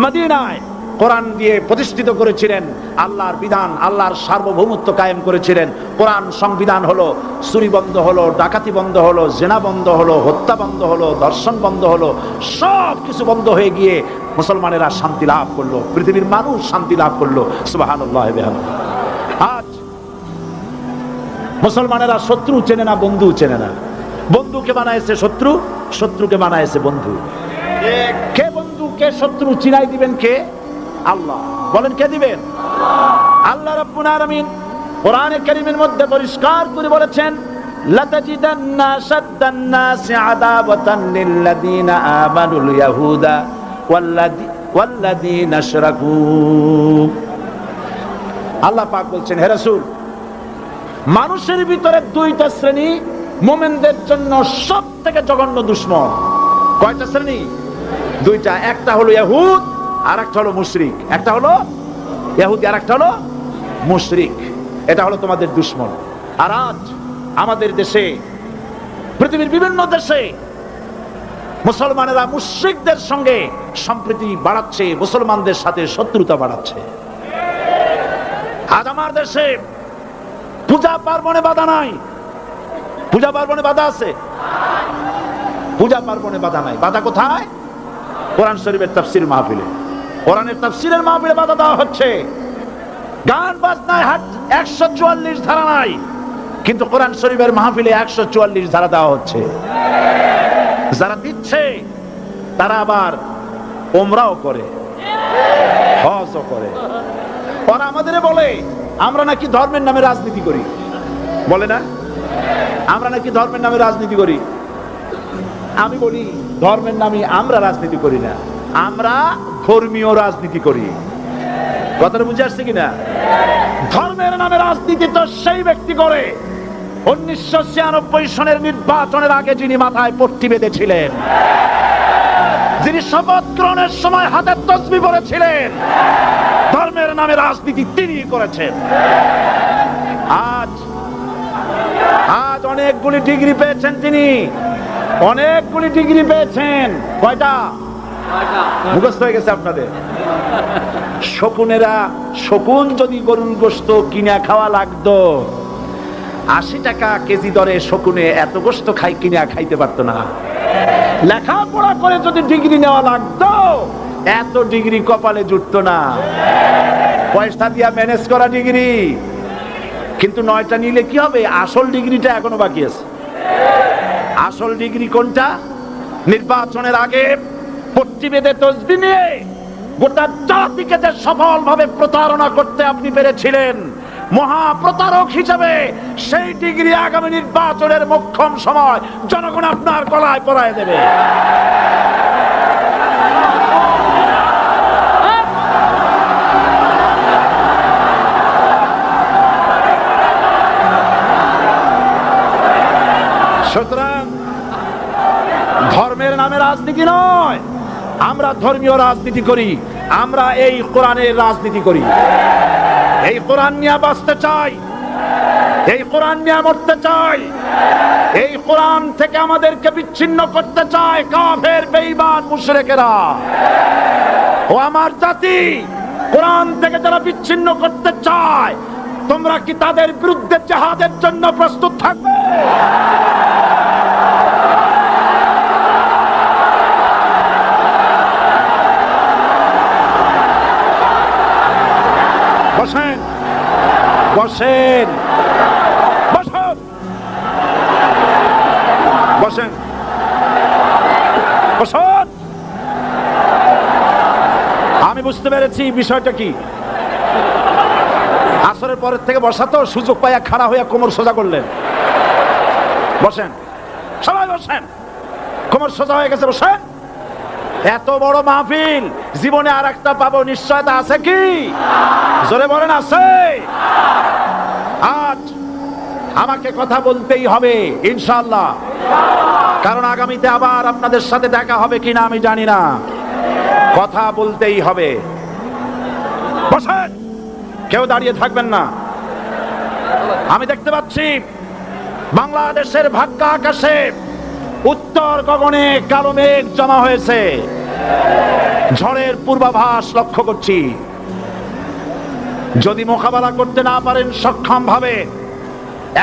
মদিনায় কোরআন দিয়ে প্রতিষ্ঠিত করেছিলেন। আল্লাহর বিধান, আল্লাহর সার্বভৌমত্ব কায়েম করেছিলেন। কোরআন সংবিধান হলো, চুরি বন্ধ হলো, ডাকাতি বন্ধ হলো, জিনা বন্ধ হলো, হত্যা বন্ধ হলো, ধর্ষণ বন্ধ হলো, সব কিছু বন্ধ হয়ে গিয়ে মুসলমানেরা শান্তি লাভ করলো, পৃথিবীর মানুষ শান্তি লাভ করলো। সুবহানাল্লাহ ওয়া বিহামদিহি। আজ মুসলমানেরা শত্রু চেনে না, বন্ধু চেনে না। বন্ধুকে বানাইছে শত্রু, শত্রুকে বানাইছে বন্ধু। কে বন্ধু কে শত্রু চিনাই দিবেন কে? আল্লাহ। বলেন কে দিবেন? আল্লাহ রাব্বুল আলামিন কোরআনে কারীমের মধ্যে পরিষ্কার করে বলেছেন, লাতাজিদান্না শাদ্দান নাসি আদাওয়াতান লিল্লাযিনা আমানুল ইয়াহুদা ওয়াল্লাযিনা আশরাকু। আল্লাহ পাক বলছেন, হে রাসূল, মানুষের ভিতরে দুইটা শ্রেণী মুমিনদের জন্য সবথেকে জঘন্য দুশমন। কয়টা শ্রেণী? দুইটা। একটা হলো ইহুদ আর একটা হলো মুশরিক। একটা হলো ইহুদি আর একটা হলো মুশরিক। এটা হলো তোমাদের দুশমন। আর আজ আমাদের দেশে, পৃথিবীর বিভিন্ন দেশে মুসলমানেরা মুশরিকদের সঙ্গে সম্প্রীতি বাড়াচ্ছে, মুসলমানদের সাথে শত্রুতা বাড়াচ্ছে। আজ আমার দেশে পূজা পার্বণে বাধা নাই। পূজা পার্বণে বাধা আছে? পূজা পার্বণে বাধা নাই। বাধা কোথায়? কোরআন শরীফের তাফসীর মাহফিলে। কোরআনের তাফসীরের মাহফিলে বাধা দেওয়া হচ্ছে। গান বাজনায় 144 ধারা নাই, কিন্তু কোরআন শরীফের মাহফিলে 144 ধারা দেওয়া হচ্ছে। যারা দিচ্ছে তারা আবার ওমরাও করে, হজও করে। ওরা আমাদের বলে আমরা নাকি ধর্মের নামে রাজনীতি করি। বলে না? আমরা নাকি ধর্মের নামে রাজনীতি করি। আমি বলি, ধর্মের নামে আমরা রাজনীতি করি না, আমরা ধর্মীয় রাজনীতি করি। কথাটা বুঝে আসছে কিনা? ধর্মের নামে রাজনীতি তো সেই ব্যক্তি করে 1996 সনের নির্বাচনের আগে যিনি মাথায় পট্টি বেঁধেছিলেন, যিনি শপথ গ্রহণের সময় হাতে তসবিহ পড়েছিলেন। ধর্মের নামে রাজনীতি তিনি করেছেন। আজ আজ অনেকগুলি ডিগ্রি পেয়েছেন তিনি, অনেকগুলি ডিগ্রি পেয়েছেন। কয়টা? মুখস্থ হয়ে গেছে আপনাদের। শকুনেরা, শকুন যদি গরুর গোশত কিনা খাওয়া লাগতো, 80 টাকা কেজি দরে শকুনে এত গোশত কিনা খাইতে পারতো না। লেখাপড়া করে যদি ডিগ্রি নেওয়া লাগতো, এত ডিগ্রি কপালে জুটতো না। পয়সা দিয়া ম্যানেজ করা ডিগ্রি, কিন্তু 9টা নিলে কি হবে? আসল ডিগ্রিটা এখনো বাকি আছে। আসল ডিগ্রি কোনটা? নির্বাচনের আগে পট্টি বেঁধে তসবিহ নিয়ে গোটা জাতিকে যে সফলভাবে প্রতারণা করতে আপনি পেরেছিলেন, মহাপ্রতারক হিসেবে সেই ডিগ্রি আগামী নির্বাচনের মোক্ষম সময় জনগণ আপনার গলায় পরায় দেবে। সুতরাং ধর্মের নামে রাজনীতি নয়, আমরা ধর্মীয় রাজনীতি করি। আমরা এই কোরআনের রাজনীতি করি। এই কোরআন নিয়ে বাঁচতে চাই, এই কোরআন নিয়ে মরতে চাই। এই কোরআন থেকে আমাদেরকে বিচ্ছিন্ন করতে চায় কাফের, বেঈমান, মুশরিকেরা। ও আমার জাতি, কোরআন থেকে যারা বিচ্ছিন্ন করতে চায়, তোমরা কি তাদের বিরুদ্ধে জিহাদের জন্য প্রস্তুত থাকবে? বসেন, বসেন, বসুন, বসেন, বসুন। আমি বুঝতে পেরেছি বিষয়টা কি। আসরের পরের থেকে বসা তো, সুযোগ পাইয়া খাড়া হইয়া কোমর সোজা করলেন। বসেন, সবাই বসেন। কোমর সোজা হয়ে গেছে, বসেন। এত বড় মাহফিল, জীবনে আর একটা পাবো নিশ্চয়তা আছে কি? জোরে বলেন, আছে। আজ আমাকে কথা বলতেই হবে ইনশাআল্লাহ, কারণ আগামীতে আবার আপনাদের সাথে দেখা হবে কিনা আমি জানি না। কথা বলতেই হবে। বসেন, কেউ দাঁড়িয়ে থাকবেন না। আমি দেখতে পাচ্ছি বাংলাদেশের ভাগ্য আকাশে উত্তর গগনে কালো মেঘ জমা হয়েছে, ঝড়ের পূর্বাভাস লক্ষ্য করছি। যদি মোকাবেলা করতে না পারেন সক্ষম ভাবে,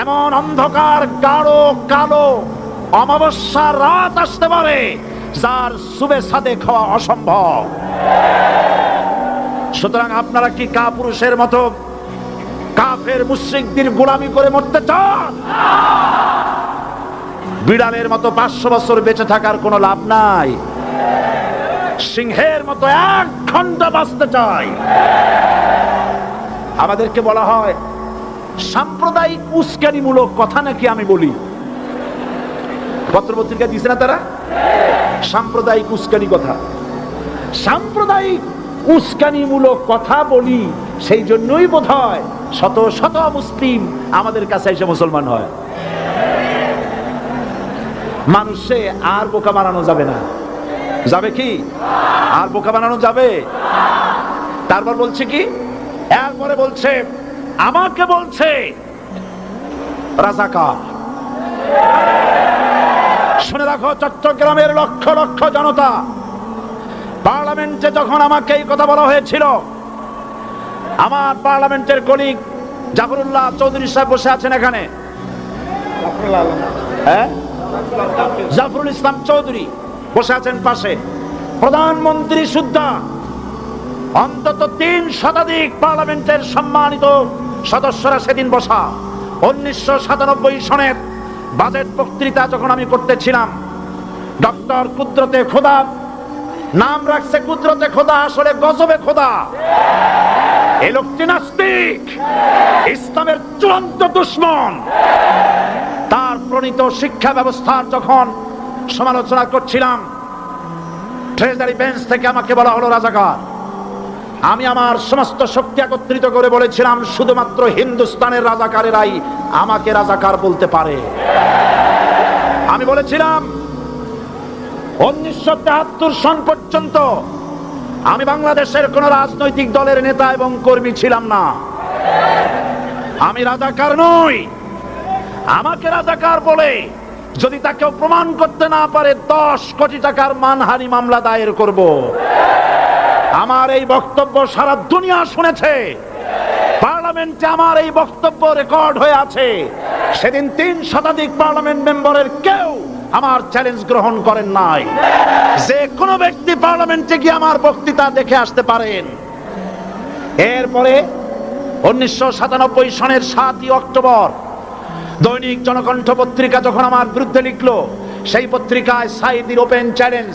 এমন অন্ধকার গাঢ় কালো অমাবস্যার রাত আসতে পারে যার শুভে সাদে খাওয়া অসম্ভব। সুতরাং আপনারা কি কাপুরুষের মতো কাফের মুশরিকদের গোলামি করে মরতে চান? বিড়ালের মতো 500 বছর বেঁচে থাকার কোনো লাভ নাই। সিংহের মতো 1 ঘন্টা বাঁচতে চাই। আমাদেরকে বলা হয় সাম্প্রদায়িক উস্কানিমূলক কথা নাকি আমি বলি। পত্রপত্রিকা দিছে না তারা? সাম্প্রদায়িক উস্কানি কথা, সাম্প্রদায়িক উস্কানিমূলক কথা বলি, সেই জন্যই বোধহয় শত শত মুসলিম আমাদের কাছে এসে মুসলমান হয়। মানুষে আর বোকা বানানো যাবে না। যাবে কি? আর বোকা বানানো যাবে? তারপর বলছে কি? এরপরে বলছে, আমাকে বলছে রাজাকার। শুনে রাখো চট্টগ্রামের লক্ষ লক্ষ জনতা, পার্লামেন্টে যখন আমাকে এই কথা বলা হয়েছিল, আমার পার্লামেন্টের কলিগ জাফরুল্লাহ চৌধুরী সাহেব বসে আছেন এখানে, জাফরুল ইসলাম চৌধুরী বসে আছেন পাশে, প্রধানমন্ত্রী সুদ্ধা, অন্তত 3 শতাধিক পার্লামেন্টের সম্মানিত সদস্যরা সেদিন বসা। 1997 সনের বাজেট বক্তৃতা যখন আমি করতেছিলাম, ডক্টর কুদরতে খোদা, নাম রাখছে কুদরতে খোদা, আসলে গজবে খোদা। এই লোকটি নাস্তিক, ইসলামের চূড়ান্ত দুশমন। তার প্রণীত শিক্ষা ব্যবস্থার যখন সমালোচনা করছিলাম, ট্রেজারি বেঞ্চ থেকে আমাকে বলা হলো রাজাকার। আমি আমার সমস্ত শক্তি একত্রিত করে বলেছিলাম, শুধুমাত্র হিন্দুস্তানের রাজাকারেরাই আমাকে রাজাকার বলতে পারে। আমি বলেছিলাম 1973 সন পর্যন্ত আমি বাংলাদেশের কোন রাজনৈতিক দলের নেতা এবং কর্মী ছিলাম না। আমি রাজাকার নই। আমাকে রাজাকার বলে যদি তাকে প্রমাণ করতে না পারে 10 কোটি টাকার মানহানি মামলা দায়ের করব। আমার এই বক্তব্য সারা দুনিয়া শুনেছে। পার্লামেন্টে আমার এই বক্তব্য রেকর্ড হয়ে আছে। সেদিন 3 শতাধিক পার্লামেন্ট মেম্বারের কেউ আমার চ্যালেঞ্জ গ্রহণ করেন নাই। যে কোনো ব্যক্তি পার্লামেন্টে গিয়ে আমার বক্তৃতা দেখে আসতে পারেন। এরপরে 1997 সনের 7 অক্টোবর দৈনিক জনকণ্ঠ পত্রিকা যখন আমার বিরুদ্ধে লিখলো, সেই পত্রিকায় সাইদির ওপেন চ্যালেঞ্জ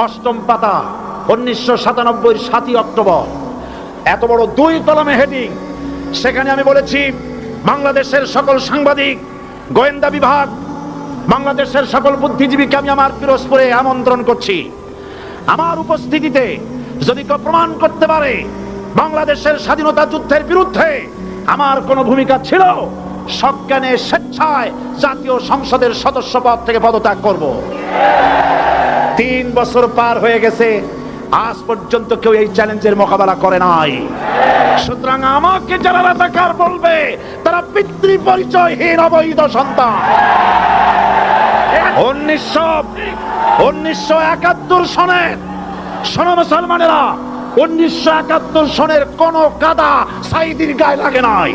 8ম পাতা, 1997 7 অক্টোবর, এত বড় 2 কলমে হেডিং। সেখানে আমি বলেছি, বাংলাদেশের সকল সাংবাদিক, গোয়েন্দা বিভাগ, বাংলাদেশের সকল বুদ্ধিজীবীকে আমি আমার পিরোজপুরে আমন্ত্রণ করছি। আমার উপস্থিতিতে যদি কেউ প্রমাণ করতে পারে বাংলাদেশের স্বাধীনতা যুদ্ধের বিরুদ্ধে আমার কোনো ভূমিকা ছিল, সজ্ঞানে স্বেচ্ছায় জাতীয় সংসদের সদস্য পদ থেকে পদত্যাগ করব। 3 বছর পার হয়ে গেছে, আজ পর্যন্ত কেউ এই চ্যালেঞ্জের মোকাবেলা করে নাই। সুতরাং আমাকে যারা রাজাকার বলবে তারা পিতৃ পরিচয়হীন অবৈধ সন্তান। 1971 সনের, শোনো মুসলমানেরা, 1971 সনের কোন কাদা সাইদির গায়ে লাগে নাই।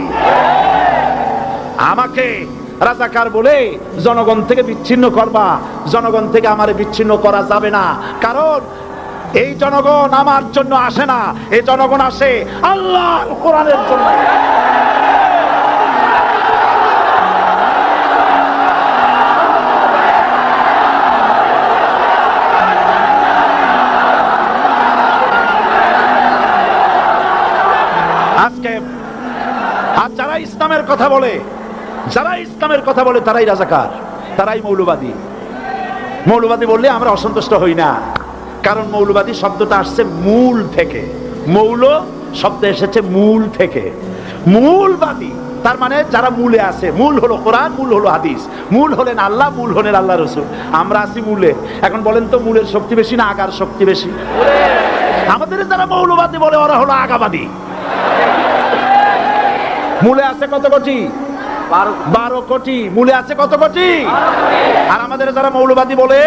আমাকে রাজাকার বলে জনগণ থেকে বিচ্ছিন্ন করবা, জনগণ থেকে আমারে বিচ্ছিন্ন করা যাবে না। কারণ এই জনগণ আমার জন্য আসে না, এই জনগণ আসে আল্লাহর কোরআনের জন্য। আজকে আর যারা ইসলামের কথা বলে, যারা ইসলামের কথা বলে তারাই রাজাকার, তারাই মৌলবাদী। মৌলবাদী বললে আমরা অসন্তুষ্ট হই না, কারণ মৌলবাদী শব্দটা আসছে মূল থেকে। মৌল শব্দ এসেছে মূল থেকে। মূলবাদী তার মানে যারা মূলে আছে, মূল হলো কোরআন, মূল হলো হাদিস, মূল হলেন আল্লাহ, মূল হলেন আল্লাহ রসুল। আমরা আছি মূলে। এখন বলেন তো মূলের শক্তি বেশি না আগার শক্তি বেশি? আমাদের যারা মৌলবাদী বলে ওরা হলো আগাবাদী। মূলে আছে কত কোটি? 12 কোটি। মূলে আছে কত কোটি? আর আমাদের যারা মৌলবাদী বলে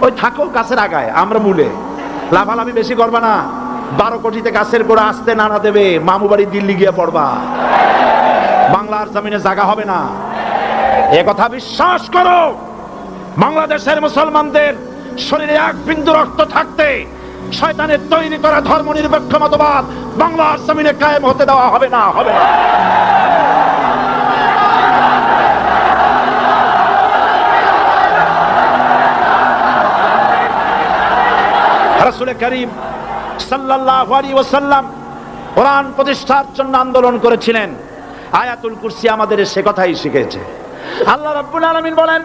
ওই থাকো গাছের আগায়, আমরা মূলে। লাভালাভি বেশি করবা না, 12 কোটিতে গাছের গোড়া আসতে নানা দেবে, মামু বাড়ি দিল্লি গিয়ে পড়বা, বাংলার জমিনে জায়গা হবে না। এ কথা বিশ্বাস করো। বাংলাদেশের মুসলমানদের শরীরে এক বিন্দু রক্ত থাকতে শয়তানের তৈরি করা ধর্ম নিরপেক্ষ মতবাদ বাংলার জমিনে কায়েম হতে দেওয়া হবে না, হবে না। রাসূল করিম সাল্লাল্লাহু আলাইহি ওয়াসাল্লাম কোরআন প্রতিষ্ঠার জন্য আন্দোলন করেছিলেন। আয়াতুল কুরসি আমাদের সে কথাই শিখেছে। আল্লাহ রাব্বুল আলামিন বলেন,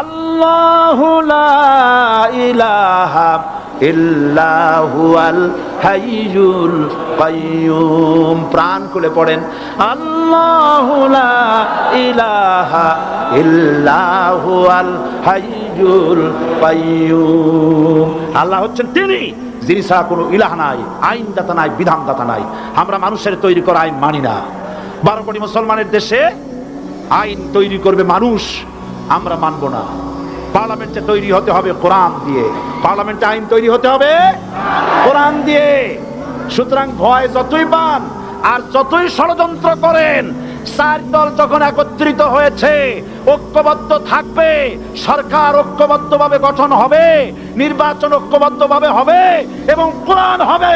আল্লাহু লা ইলাহা ইল্লা হুয়াল হাইয়ুল কাইয়্যুম। প্রাণ খুলে পড়েন, আল্লাহু লা ইলাহা ইল্লা হুয়াল হাইয়ুল কাইয়্যুম। আল্লাহ হচ্ছেন তিনি যিনি ছাড়া কোনো ইলাহ নাই, আইনদাতা নাই, বিধানদাতা নাই। আমরা মানুষের তৈরি করা আইন মানি না। 12 কোটি মুসলমানের দেশে আইন তৈরি করবে মানুষ, আমরা মানব না। পার্লামেন্টে তৈরি হতে হবে কোরআন দিয়ে, পার্লামেন্টে আইন তৈরি হতে হবে কোরআন দিয়ে। সুতরাং ভয় যতই পান আর যতই ষড়যন্ত্র করেন, 4 দল যখন একত্রিত হয়েছে, ঐক্যবদ্ধ থাকবে, সরকার ঐক্যবদ্ধভাবে গঠন হবে, নির্বাচন ঐক্যবদ্ধভাবে হবে এবং কোরআন হবে,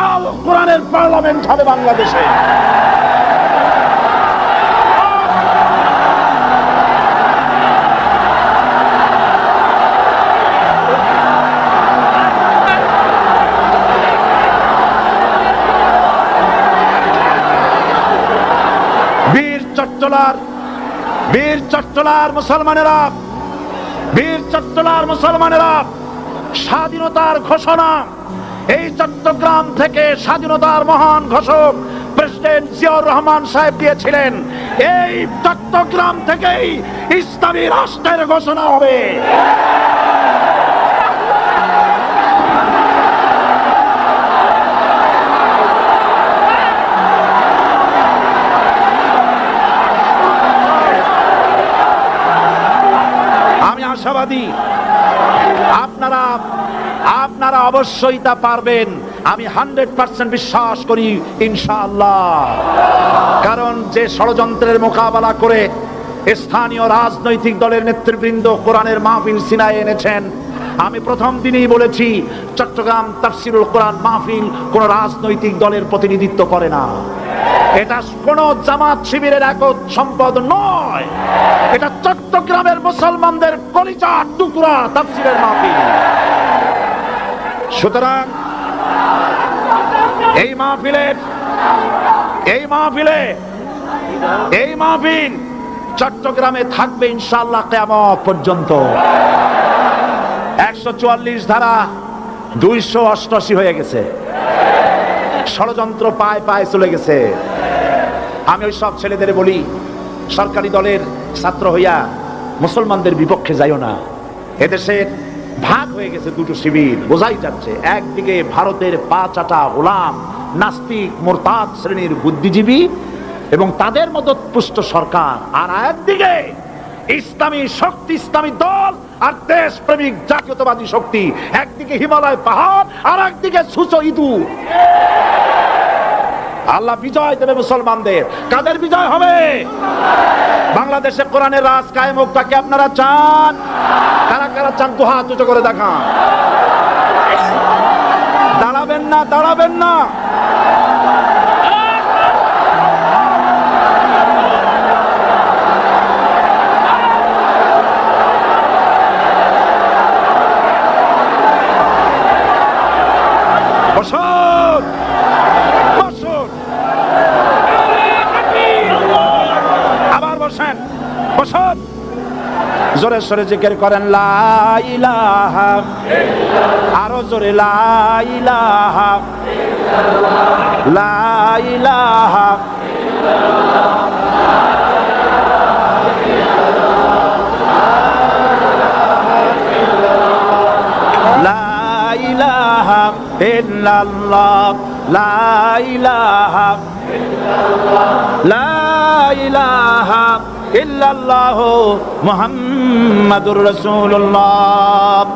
আল কোরআনের পার্লামেন্ট হবে বাংলাদেশে। বীর চট্টলার মুসলমানেরা, বীর চট্টলার মুসলমানেরা স্বাধীনতার ঘোষণা এই চট্টগ্রাম থেকে স্বাধীনতার মহান ঘোষক প্রেসিডেন্ট জিয়াউর রহমান সাহেব দিয়েছিলেন। এই চট্টগ্রাম থেকেই ইসলামী রাষ্ট্রের ঘোষণা হবে। আশাবাদী আপনারা অবশ্যই তা পারবেন। আমি 100% বিশ্বাস করি ইনশাআল্লাহ। কারণ যে ষড়যন্ত্রের মোকাবেলা করে স্থানীয় রাজনৈতিক দলের নেতৃবৃন্দ কোরআনের মাহফিল সিনায় এনেছেন, আমি প্রথম দিনেই বলেছি চট্টগ্রাম তাফসিরুল কোরআন মাহফিল কোন রাজনৈতিক দলের প্রতিনিধিত্ব করে না। এটা কোন জামাত শিবিরের একক সম্পদ নয়, এটা চট্টগ্রামের মুসলমানদের কলিজার টুকরা তাফসীরের মাহফিল। সুতরাং এই মাহফিল চট্টগ্রামে থাকবে ইনশাআল্লাহ কিয়ামত পর্যন্ত। 144 ধারা 288 হয়ে গেছে, ষড়যন্ত্র পায় পায় চলে গেছে। আমি ওই সব ছেলেদের বলি, সরকারি দলের ছাত্র হইয়া মুসলমানদের বিপক্ষে যাইও না। এদেশের ভাগ হয়ে গেছে দুটো শিবির, বোঝাই যাচ্ছে। একদিকে ভারতের পাঁচাটা গোলাম নাস্তিক মোরতাদ শ্রেণীর বুদ্ধিজীবী এবং তাদের মদতপুষ্ট সরকার, আর একদিকে ইসলামী শক্তি, ইসলামী দল আর দেশপ্রেমিক জাতীয়তাবাদী শক্তি। একদিকে হিমালয় পাহাড় আর একদিকে সুচো ইঁদুর। আল্লাহ বিজয় দেবে মুসলমানদের। কাদের বিজয় হবে? বাংলাদেশে কোরআনের রাজ কায়েম হোক, তাকে আপনারা চান? কারা কারা চান তো হাত উঁচু করে দেখান। দাঁড়াবেন না, দাঁড়াবেন না। জোরে সরে জিকির করেন লা ইলাহা ইল্লাল্লাহ, আরো জোরে লা ইলাহা ইল্লাল্লাহ, লা ইলাহা ইল্লাল্লাহ, লা ইলাহা ইল্লাল্লাহ, লা ইলাহা ইল্লাল্লাহ মুহাম্মাদুর রাসূলুল্লাহ।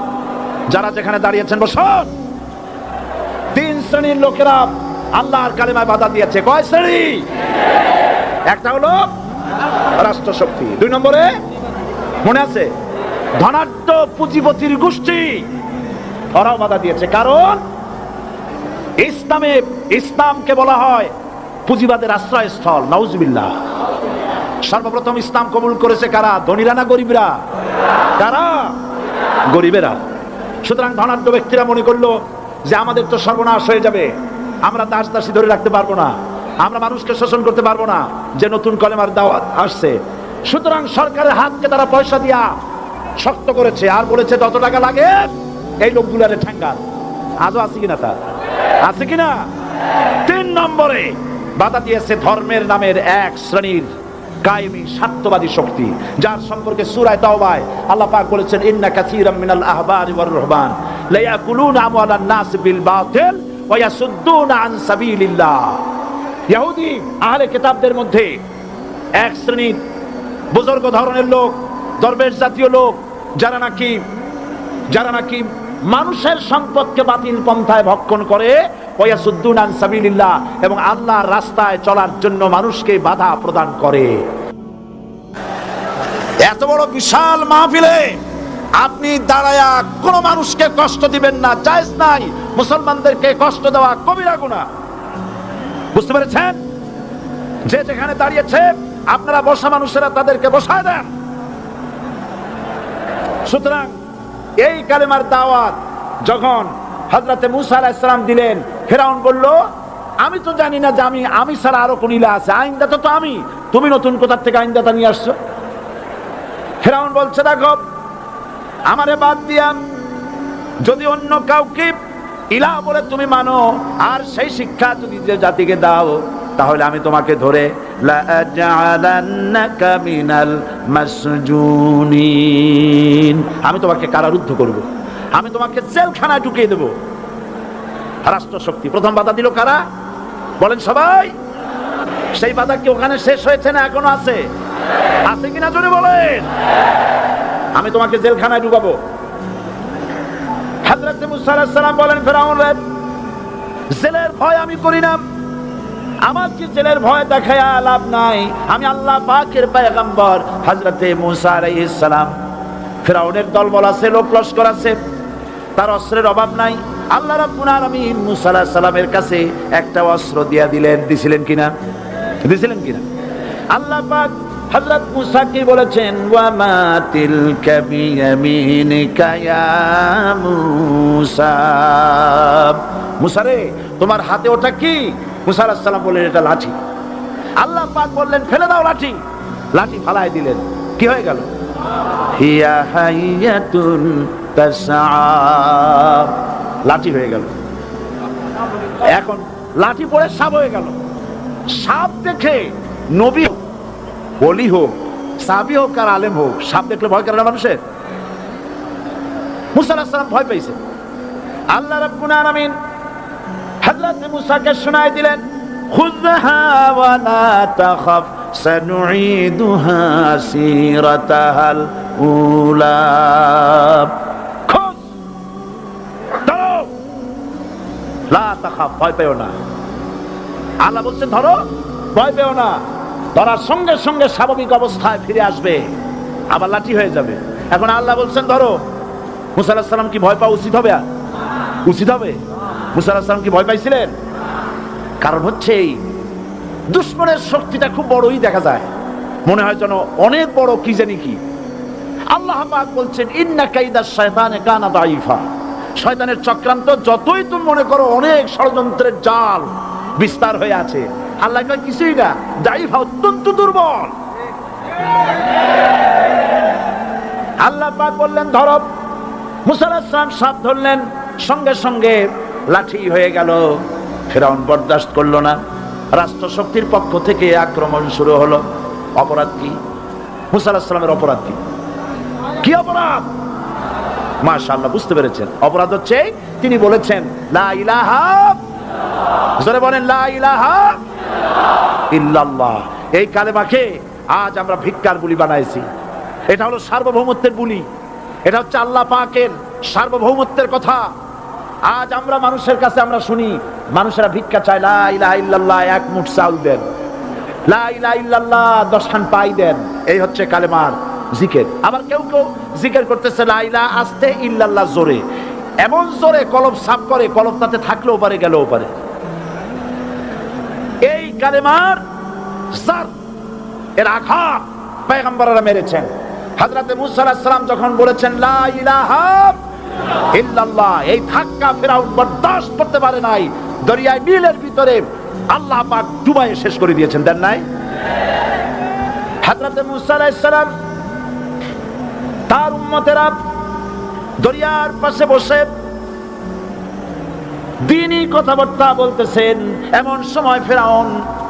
যারা যেখানে দাঁড়িয়েছেন বসুন। তিন শ্রেণীর লোকেরা আল্লাহর কালেমায় বাধা দিয়েছে। কয় শ্রেণী? একটা হলো রাষ্ট্রশক্তি, দুই নম্বরে মনে আছে ধনাঢ্য পুঁজিপতির গোষ্ঠী, ওরাও বাধা দিয়েছে। কারণ ইসলামকে বলা হয় পুঁজিবাদের আশ্রয়স্থল। নাউজুবিল্লাহ। সর্বপ্রথম ইসলাম কবুল করেছে কারা? ধনীরা না গরিবরা? কারা? গরিবেরা। সুতরাং ধনাঢ্য ব্যক্তিরা মনে করলো যে আমাদের তো সর্বনাশ হয়ে যাবে, আমরা দাস দাসী ধরে রাখতে পারবো না, আমরা মানুষকে শোষণ করতে পারবো না, যে নতুন কলেমার দাওয়াত আসছে। সুতরাং সরকারের হাতকে তারা পয়সা দিয়া শক্ত করেছে আর বলেছে যত টাকা লাগে এই লোকগুলারে ঠ্যাঙ্গান। আজও আছে কিনা? তা আছে কিনা? তিন নম্বরে বাধা দিয়েছে ধর্মের নামের এক শ্রেণীর কায়েমি স্বার্থবাদী শক্তি, যার সম্পর্কে সূরা তাওবায় আল্লাহ পাক বলেছেন ইন্না কাসীরাম মিনাল আহবারি ওয়ার রুহবান লা ইয়াকুলুনা আমওয়ালান নাস বিল বাতিল ওয়া ইয়াসুদ্দুনা আন সাবিলিল্লাহ। ইহুদি আহলে কিতাবদের মধ্যে এক শ্রেণীর বুজুর্গ ধরনের লোক, দরবেশ জাতীয় লোক, যারা নাকি মানুষের সম্পদকে বাতিল পন্থায় ভক্ষণ করে, ওয়াসুদ্দুনা আন সাবিলিল্লাহ, এবং আল্লাহর রাস্তায় চলার জন্য মানুষকে বাধা প্রদান করে। এত বড় বিশাল মাহফিলে আপনি দাঁড়ায়া কোন মানুষকে কষ্ট দিবেন না, জায়েজ নাই। মুসলমানদেরকে কষ্ট দেওয়া কবিরা গুনাহ। বুঝতে পেরেছেন? যে যেখানে দাঁড়িয়েছে আপনারা বসা মানুষেরা তাদেরকে বসায় দেন। সুতরাং এই কালেমার দাওয়াত যখন হযরতে মূসা আলাইহিস সালাম দিলেন, ফিরআউন বলল আমি তো জানি না যে আমি ছাড়া আরো কোন ইলাহ আছে, আইনদাতা তো আমি, তুমি নতুন কোথা থেকে আইনদাতা নিয়ে আসছো? ফিরআউন বলছে দেখো আমারে বাদ দিয়া যদি অন্য কাউকে ইলাহ বলে তুমি মানো আর সেই শিক্ষা যদি যে জাতিকে দাও, তাহলে আমি তোমাকে ধরে লাআজআলান্নাকা মিনাল মাসজুনিন, আমি তোমাকে কারারুদ্ধ করব, আমি তোমাকে জেলখানায় ঢুকিয়ে দেব। রাষ্ট্রশক্তি প্রথম বাধা দিল কারা? বলেন সবাই। সেই বাধা কি ওখানে শেষ হয়েছে না এখনো আছে? আছে কিনা জোরে বলেন। আমি তোমাকে জেলখানায় ঢুকাবো। হযরত মূসা আলাইহিস সালাম বলেন ফিরআউনের জেলের ভয় আমি করি না, আমার কি জেলের ভয় দেখায়া লাভ নাই, আমি আল্লাহ পাকের পয়গম্বর হযরত মূসা আলাইহিস সালাম। ফিরআউনের দলবল আছে, লোক লস্কর আছে, তার অস্ত্রের অভাব নাই। আল্লাহ রাব্বুল আলামিন মূসা আলাইহিস সালামের কাছে একটা অস্ত্র দিছিলেন কিনা? আল্লাহ পাক হযরত মূসাকে বলেছেন ওয়া মা তিলকা বিয়ামিনিকা ইয়া মূসা, মূসা রে তোমার হাতে ওটা কি? মূসা আলাইহিস সালাম বললেন এটা লাঠি। আল্লাহ পাক বললেন ফেলে দাও লাঠি। লাঠি ফালায় দিলেন, কি হয়ে গেল? হিয়া হাইয়াতুন তাসআ, লাঠি হয়ে গেল। এখন লাঠি পড়ে সাপ হয়ে গেল। সাপ দেখে নবী হোক, ওলি হোক, সাহাবী হোক আর আলেম হোক, সাপ দেখলে ভয় করে না মানুষের? মূসা আলাইহিস সালাম ভয় পেয়েছে। আল্লাহ রাব্বুল আলামিন হযরত মূসাকে শোনায় দিলেন খুযহা ওয়া লা তাখাফ সানুঈদুহা সিরাতাহাল উলা, খুব ধরো, লা তাখাফ, ভয় পেও না। আল্লাহ বলছেন ধরো, ভয় পেও না। ধরার সঙ্গে সঙ্গে স্বাভাবিক অবস্থায় ফিরে আসবে, আবার লাঠি হয়ে যাবে। এখন আল্লাহ বলছেন ধরো। মূসা আলাইহিস সালাম কি ভয় পাওয়া উচিত হবে? উচিত হবে? মূসা আলাইহিস সালাম কি ভয় পাইছিলেন? কারণ হচ্ছে এই দুশমনের শক্তিটা খুব বড়ই দেখা যায়, মনে হয় যেন অনেক বড় কি জানি কি। আল্লাহ পাক বলছেন ইন্না কাইদাশ শায়তানে কানা দাঈফা, শয়তানের চক্রান্ত যতই তুমি মনে করো অনেক ষড়যন্ত্রের জাল বিস্তার হয়ে আছে, আল্লাহ কয় কিছুই না, দাঈফা অত্যন্ত দুর্বল। আল্লাহ পাক বললেন ধরো। মুসা আলাইহিস সালাম সাপ ধরলেন, সঙ্গে সঙ্গে লাঠি হয়ে গেল। ফিরআউন বরদাস্ত করলো না, রাষ্ট্র শক্তির পক্ষ থেকে আক্রমণ শুরু হলো। অপরাধ কি? মুসা আলাইহিস সালামের অপরাধ কি? কি অপরাধ? মাশাআল্লাহ, বুঝতে পেরেছেন। অপরাধ হচ্ছে তিনি বলেছেন লা ইলাহা, জোরে বলেন লা ইলাহা ইল্লাল্লাহ। এই কালেমাকে আজ আমরা ভিক্ষার বুলি বানাইছি। এটা হলো সার্বভৌমত্বের বুলি, এটা হচ্ছে আল্লাহ পাকের সার্বভৌমত্বের কথা। আজ আমরা মানুষের কাছে আমরা শুনি, মানুষেরা ভিক্ষা চায়, লা ইলাহা ইল্লাল্লাহ, এক মুঠ চাউল দেন, লা ইলাহা ইল্লাল্লাহ 10 খান পাই দেন। এই হচ্ছে কালেমার জিকির। আবার কেউ কেউ জিকির করতেছে লা ইলাহা আস্তে, ইল্লাল্লাহ জোরে, এমন জোরে কলব সাফ করে, কলব তাতে থাকলেও পারে গেলেও পারে। এই কালেমার জার, এর আঘাত পয়গম্বররা মেরেছেন। হযরতে মুসা আলাইহিস সালাম যখন বলেছেন লা ইলাহা ইল্লাল্লাহ, এই ধাক্কা ফিরআউন বরদাশত করতে পারে নাই। দরিয়ায় নীলের ভিতরে আল্লাহ পাক ডুবাইয়ে শেষ করে দিয়েছেন, দেন নাই? হযরতে মুসা আলাইহিস সালাম তার উম্মতেরা দরিয়ার পাশে বসে দ্বীনি কথাবার্তা বলতেছেন। এমন সময় ফিরআউন,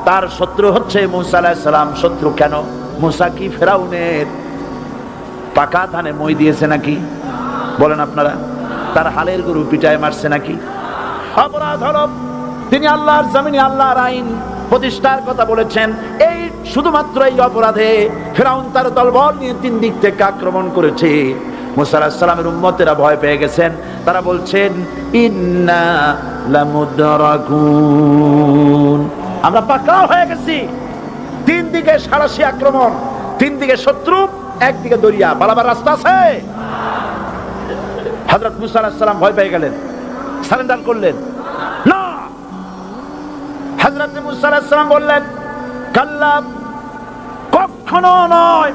তার শত্রু হচ্ছে মুসা আলাইহিস সালাম। শত্রু কেন? মুসা কি ফিরআউনের পাকা ধানে মই দিয়েছে নাকি? বলেন আপনারা, তার হালের গরু পিটায় মারছে নাকি? অপরাধ হলো তিনি আল্লাহর জমিনে আল্লাহর আইন প্রতিষ্ঠার কথা বলেছেন। এই শুধুমাত্র এই অপরাধে ফিরআউন তার দলবল নিয়ে 3 দিক থেকে আক্রমণ করেছে। মুসা আলাইহিস সালামের উম্মতেরা ভয় পেয়ে গেছেন। তারা বলছেন ইন্না লামুদরাকুন, আমরা পাকড়াও হয়ে গেছি। 3 দিকে সারাশি আক্রমণ, 3 দিকে শত্রু, একদিকে দরিয়া, পালাবার রাস্তা আছে? হযরত মুসা আলাইহিস সালাম ভয় পেয়ে গেলেন, সারেন্ডার করলেন না। হযরত মুসা আলাইহিস সালাম বললেন কাল্লা, কখনো নয়,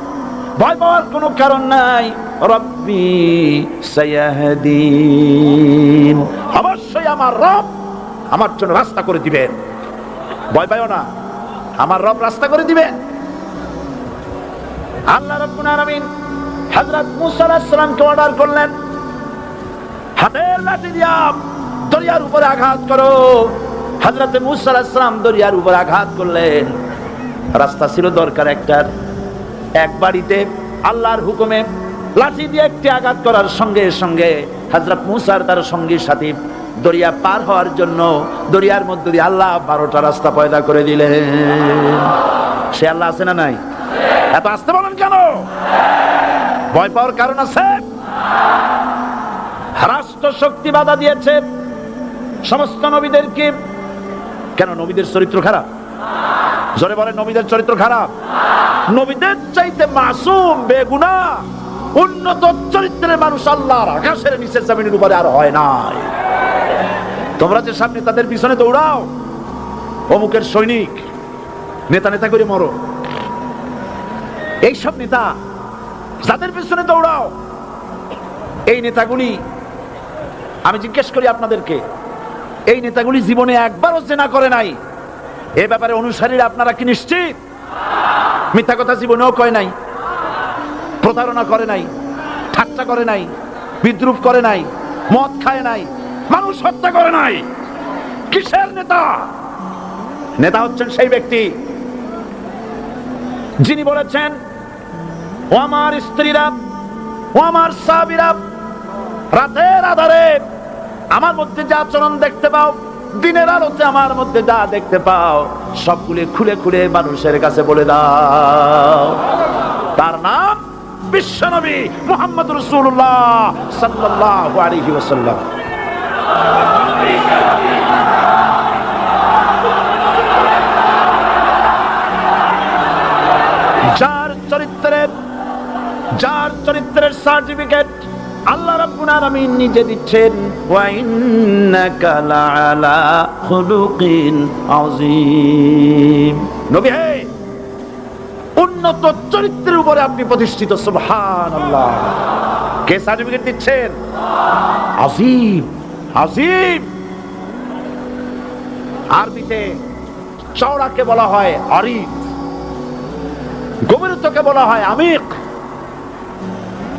ভয় পাওয়ার কোনো কারণ নাই। রব্বি সায়াহদিন, অবশ্যই আমার রব আমার জন্য রাস্তা করে দিবেন। ভয় পাইও না, আমার রব রাস্তা করে দিবেন। আল্লাহ রাব্বুল আলামিন হযরত মুসা আলাইহিস সালামকে অর্ডার করলেন, হাতের লাঠি দিয়া দরিয়ার উপরে আঘাত করো। হযরত মুসা আলাইহিস সালাম দরিয়ার উপরে আঘাত করলেন। রাস্তা ছিল দরকার একটার, এক বাড়িতে আল্লাহর হুকুমে লাঠি দিয়ে একটি আঘাত করার সঙ্গে সঙ্গে হযরত মুসার তার সঙ্গী সাথী দরিয়া পার হওয়ার জন্য দরিয়ার মধ্যে দিয়ে আল্লাহ 12টা রাস্তা পয়দা করে দিলেন। সে আল্লাহ আছে না নাই? এত আসতে বলেন কেন? ভয় পাওয়ার কারণ আছে? রাষ্ট্র শক্তি বাধা দিয়েছে সমস্ত নবীদেরকে। কেন? নবীদের চরিত্র খারাপ? জোরে বলেন, নবীদের চরিত্র খারাপ? নবীদের চাইতে মাসুম, বেগুনাহ, উন্নত চরিত্রের মানুষ আল্লাহর আকাশের নিচে জমিনের উপরে আর হয় নাই। তোমরা যে সামনে তাদের পিছনে দৌড়াও, অমুকের সৈনিক, নেতা নেতা করে মরো, এইসব নেতা যাদের পিছনে দৌড়াও, এই নেতাগুলি, আমি জিজ্ঞেস করি আপনাদেরকে, এই নেতাগুলি জীবনে একবারও জিনা করে নাই? এ ব্যাপারে অনুসারীরা আপনারা কি নিশ্চিত? মিথ্যা কথা জীবনেও কয় নাই, প্রতারণা করে নাই, ঠাট্টা করে নাই, বিদ্রুপ করে নাই, মদ খায় নাই, মানুষ হত্যা করে নাই। কিসের নেতা? নেতা হচ্ছেন সেই ব্যক্তি যিনি বলেছেন, ও আমার স্ত্রীরা, ও আমার সাহাবীরা, রাতের আধারে আমার মধ্যে যা আচরণ দেখতে পাও, দিনের আলোতে আমার মধ্যে যা দেখতে পাও, সবগুলি খুলে খুলে মানুষের কাছে বলে দাও। তার নাম বিশ্বনবী মুহাম্মদ রাসূলুল্লাহ সাল্লাল্লাহু আলাইহি ওয়াসাল্লাম। যার চরিত্রের সার্টিফিকেট আল্লাহ রাব্বুল আলামিন নিজে দিচ্ছেন, ওয়া ইন্নাকা লাআলা খুলুকিন আযীম। নবী হে, উন্নত চরিত্রের উপরে আপনি প্রতিষ্ঠিত। সুবহানাল্লাহ। কে সার্টিফিকেট দিচ্ছেন? আযীম, আযীম। আরবিতে চওড়াকে বলা হয় আরিফ, গভীরতাকে বলা হয় আমিক।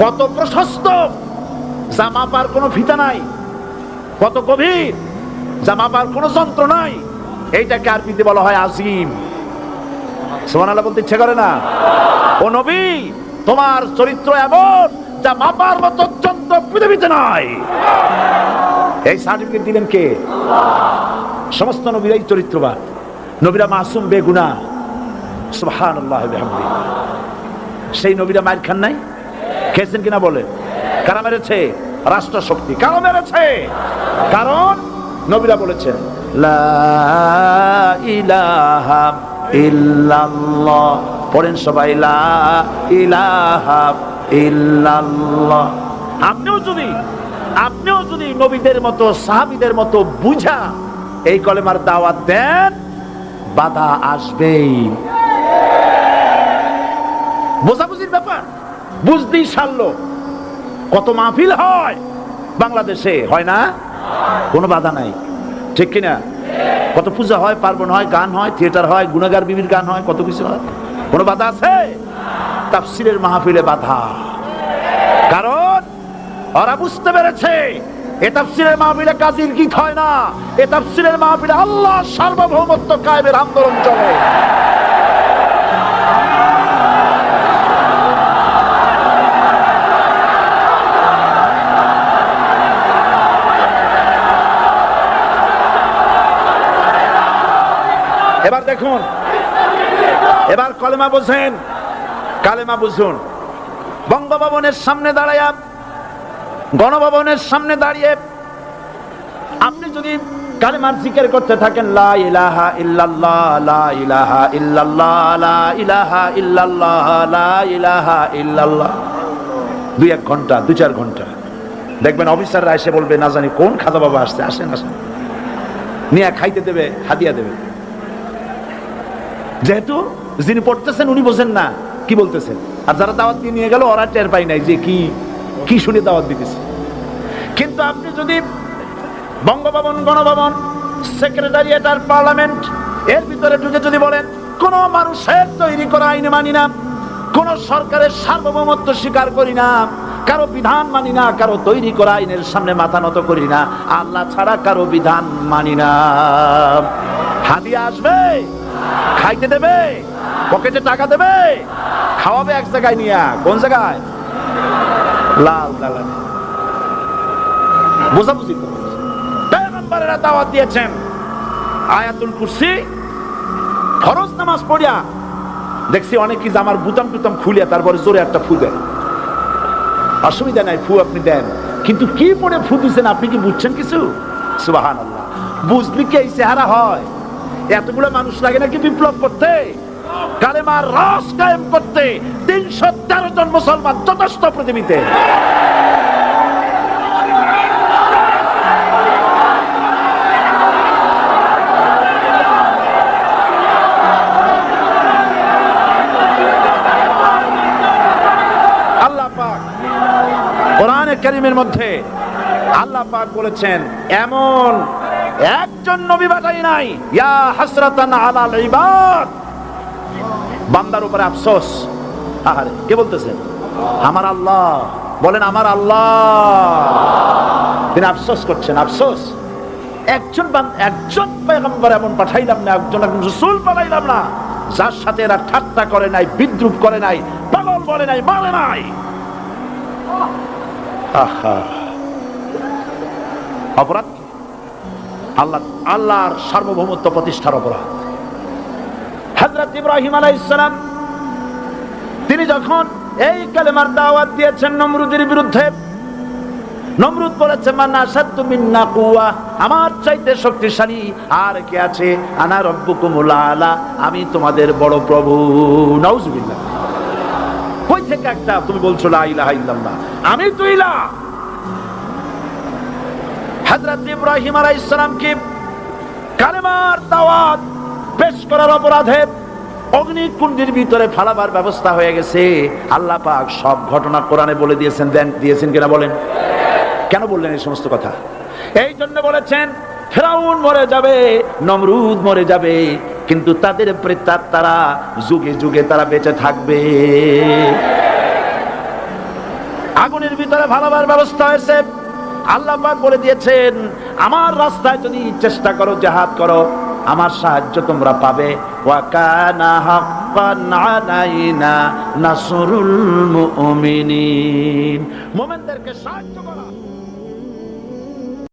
কত প্রশস্ত, যা মাপার কোনো ফিতা নাই, কত গভীর, যা মাপার কোনো যন্ত্র নাই। এইটাকে আরবিতে বলা হয় আজিম। সুবহানাল্লাহ বলতে ইচ্ছে করে না? ও নবী, তোমার চরিত্র এমন যা মাপার মতো যন্ত্র পৃথিবীতে নাই। এই সার্টিফিকেট দিলেন কে? সমস্ত নবীরাই চরিত্রবান, নবীরা মাসুম বেগুনাহ। সুবহানাল্লাহ বিহামদিহি। সেই নবীরা মায়ের খান নাই? খেয়েছেন কিনা বলেন? কারা মেরেছে? রাষ্ট্র শক্তি। কারা মেরেছে? কারণ নবীরা বলেছেন লা ইলাহা ইল্লাল্লাহ। পড়েন সবাই লা ইলাহা ইল্লাল্লাহ। আপনিও যদি নবীদের মতো সাহাবীদের মতো বুঝা এই কলেমার দাওয়াত দেন, বাধা আসবেই। বোঝাবুঝির ব্যাপার, বুঝতেই সারলো। কত মাহফিল হয় বাংলাদেশে, হয় না? কোনো বাধা নাই, ঠিক কিনা? কত পূজা হয়, পার্বণ হয়, গান হয়, থিয়েটার হয়, গুণাগার বিবির গান হয়, কত কিছু হয়। কোনো বাধা আছে? তাফসীরের মাহফিলে বাধা। কারণ ওরা বুঝতে পেরেছে এ তাফসীরের মাহফিলে কাজীর গীত হয় না, এ তাফসীরের মাহফিলে আল্লাহ সার্বভৌমত্ব কায়েমের আন্দোলন চলে। এবার দেখুন, এবার কলেমা বুঝেন, কালেমা বুঝুন। বঙ্গভবনের সামনে দাঁড়ায়া, গণভবনের সামনে দাঁড়িয়ে আপনি যদি কালেমার জিকির করতে থাকেন, লা ইলাহা ইল্লাল্লাহ, লা ইলাহা ইল্লাল্লাহ, লা ইলাহা ইল্লাল্লাহ, লা ইলাহা ইল্লাল্লাহ, 2-1 ঘন্টা, 2-4 ঘন্টা, দেখবেন অফিসাররা এসে বলবে না জানি কোন খাজা বাবা আসছে, আসেন আসেন, নিয়ে খাইতে দেবে, হাদিয়া দেবে। যেহেতু যিনি পড়তেছেন উনি বোঝেন না কি বলতেছেন, আর যারা দাওয়াত দিয়ে নিয়ে গেল ওরা টের পায় নাই যে কি শুনে দাওয়াত দিতেছে। কিন্তু আপনি যদি বঙ্গভবন, গণভবন, সেক্রেটারিয়েট আর পার্লামেন্ট এর ভিতরে ঢুকে যদি বলেন কোন মানুষের তৈরি করা আইন মানি না, কোন সরকারের সার্বভৌমত্ব স্বীকার করি না, কারো বিধান মানি না, কারো তৈরি করা আইনের সামনে মাথা নত করি না, আল্লাহ ছাড়া কারো বিধান মানি না, হাদিয়া আসবে, খাইতে দেবে, পকেটে টাকা দেবে, খাওয়াবে এক জায়গায় নিয়ে। কোন জায়গায়? লাল দালানে। বুঝাবুঝি করুন। পয়গম্বরেরা দাওয়াত দিয়েছেন আয়াতুল কুরসি, ফরজ নামাজ পড়িয়া দেখছি অনেকেই জামার বুতাম টুতাম খুলিয়া তারপরে জোরে একটা ফু দেন। অসুবিধা নাই, ফু আপনি দেন, কিন্তু কি পড়ে ফু দিচ্ছেন আপনি কি বুঝছেন কিছু? সুবহানাল্লাহ। বুঝলি কি এই চেহারা হয়? এতগুলো মানুষ লাগে নাকি বিপ্লব করতে, কালেমার রস কায়েম করতে? 313 জন মুসলমান যথেষ্ট পৃথিবীতে। আল্লাহ পাক কোরআনে কারীমের মধ্যে আল্লাহ পাক বলেছেন এমন একজন নবী পাঠাই নাই। ইয়া হাসরাতান আলাল ইবাদ, বান্দার উপরে আফসোস। আহারে, কে বলতেছেন? আমার আল্লাহ। বলেন আমার আল্লাহ। তিনি আফসোস করছেন, আফসোস। একজন পয়গম্বর এমন পাঠাইলাম না, একজন রাসূল পাঠাইলাম না যার সাথে এরা ঠাট্টা করে নাই, বিদ্রুপ করে নাই, পাগল বলে নাই, মারে নাই। আহা, অপরাধ আল্লাহর সার্বভৌমত্ব প্রতিষ্ঠার অপরাধ। হযরত ইব্রাহিম আলাইহিস সালাম তিনি যখন এই কালেমার দাওয়াত দিয়েছেন নমরুদের বিরুদ্ধে, নমরুদ বলেছে মান আশাদ্দু মিন্না কুওয়া, আমার চাইতে শক্তিশালী আর কে আছে? আনা রাব্বুকুমুল আলা, আমি তোমাদের বড় প্রভু। নাউজুবিল্লাহ। কই থেকে একটা তুমি বলছো লা ইলাহা ইল্লাল্লাহ, আমি তো ইলাহ। হযরত ইব্রাহিম আলাইহিস সালামকে কালেমার দাওয়াত পেশ করার অপরাধে অগ্নিকুণ্ডের ভিতরে ফালাবার ব্যবস্থা হয়ে গেছে। আল্লাহ পাক সব ঘটনা কোরআনে বলে দিয়েছেন কিনা বলেন? কেন বললেন এই সমস্ত কথা? এই জন্য বলেছেন ফিরাউন মরে যাবে, নমরুদ মরে যাবে, কিন্তু তাদের প্রেতাত্মারা যুগে যুগে তারা বেঁচে থাকবে। আগুনের ভিতরে ভালোবার ব্যবস্থা হয়েছে। আল্লাহ পাক বলে দিয়েছেন, আমার রাস্তায় যদি চেষ্টা করো, জিহাদ করো, আমার সাহায্য তোমরা পাবে। ওয়া কানা হাক্কান আলাইনা নাসরুল মুমিনিন, মুমিনদেরকে সাহায্য করা